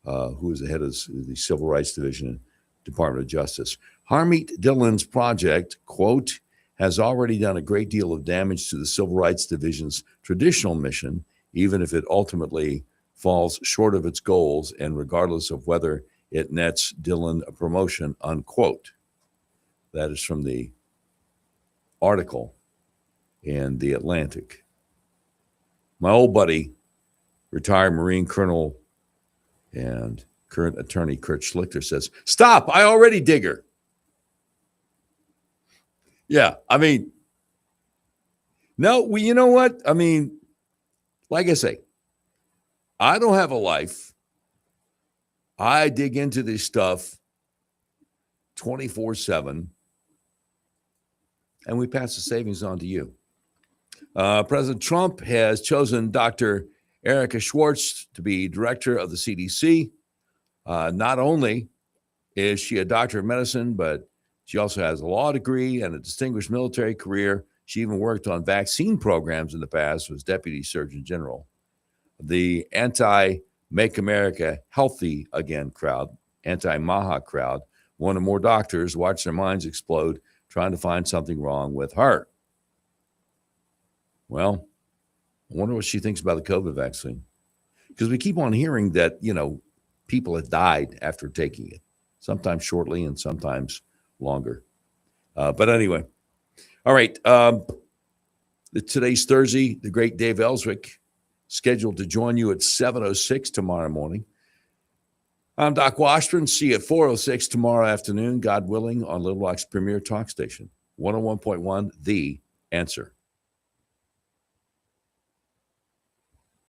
who is the head of the Civil Rights Division, Department of Justice. Harmeet Dillon's project, quote, has already done a great deal of damage to the Civil Rights Division's traditional mission, even if it ultimately falls short of its goals and regardless of whether it nets Dillon a promotion, unquote. That is from the article in The Atlantic. My old buddy, retired Marine Colonel and current attorney Kurt Schlichter says, "Stop, I already dig her." Yeah, no, you know what? Like I say, I don't have a life. I dig into this stuff 24/7, and we pass the savings on to you. President Trump has chosen Dr. Erica Schwartz to be director of the CDC. Not only is she a doctor of medicine, but she also has a law degree and a distinguished military career. She even worked on vaccine programs in the past, was Deputy Surgeon General. The anti-Make America Healthy Again crowd, anti-MAHA crowd, wanted more doctors watch their minds explode trying to find something wrong with her. Well, I wonder what she thinks about the COVID vaccine. Because we keep on hearing that, people have died after taking it, sometimes shortly and sometimes longer. But anyway, all right. Today's Thursday. The great Dave Ellswick scheduled to join you at 7:06 tomorrow morning. I'm Doc Washburn. See you at 4:06 tomorrow afternoon, God willing, on Little Rock's premier talk station, 101.1 The Answer.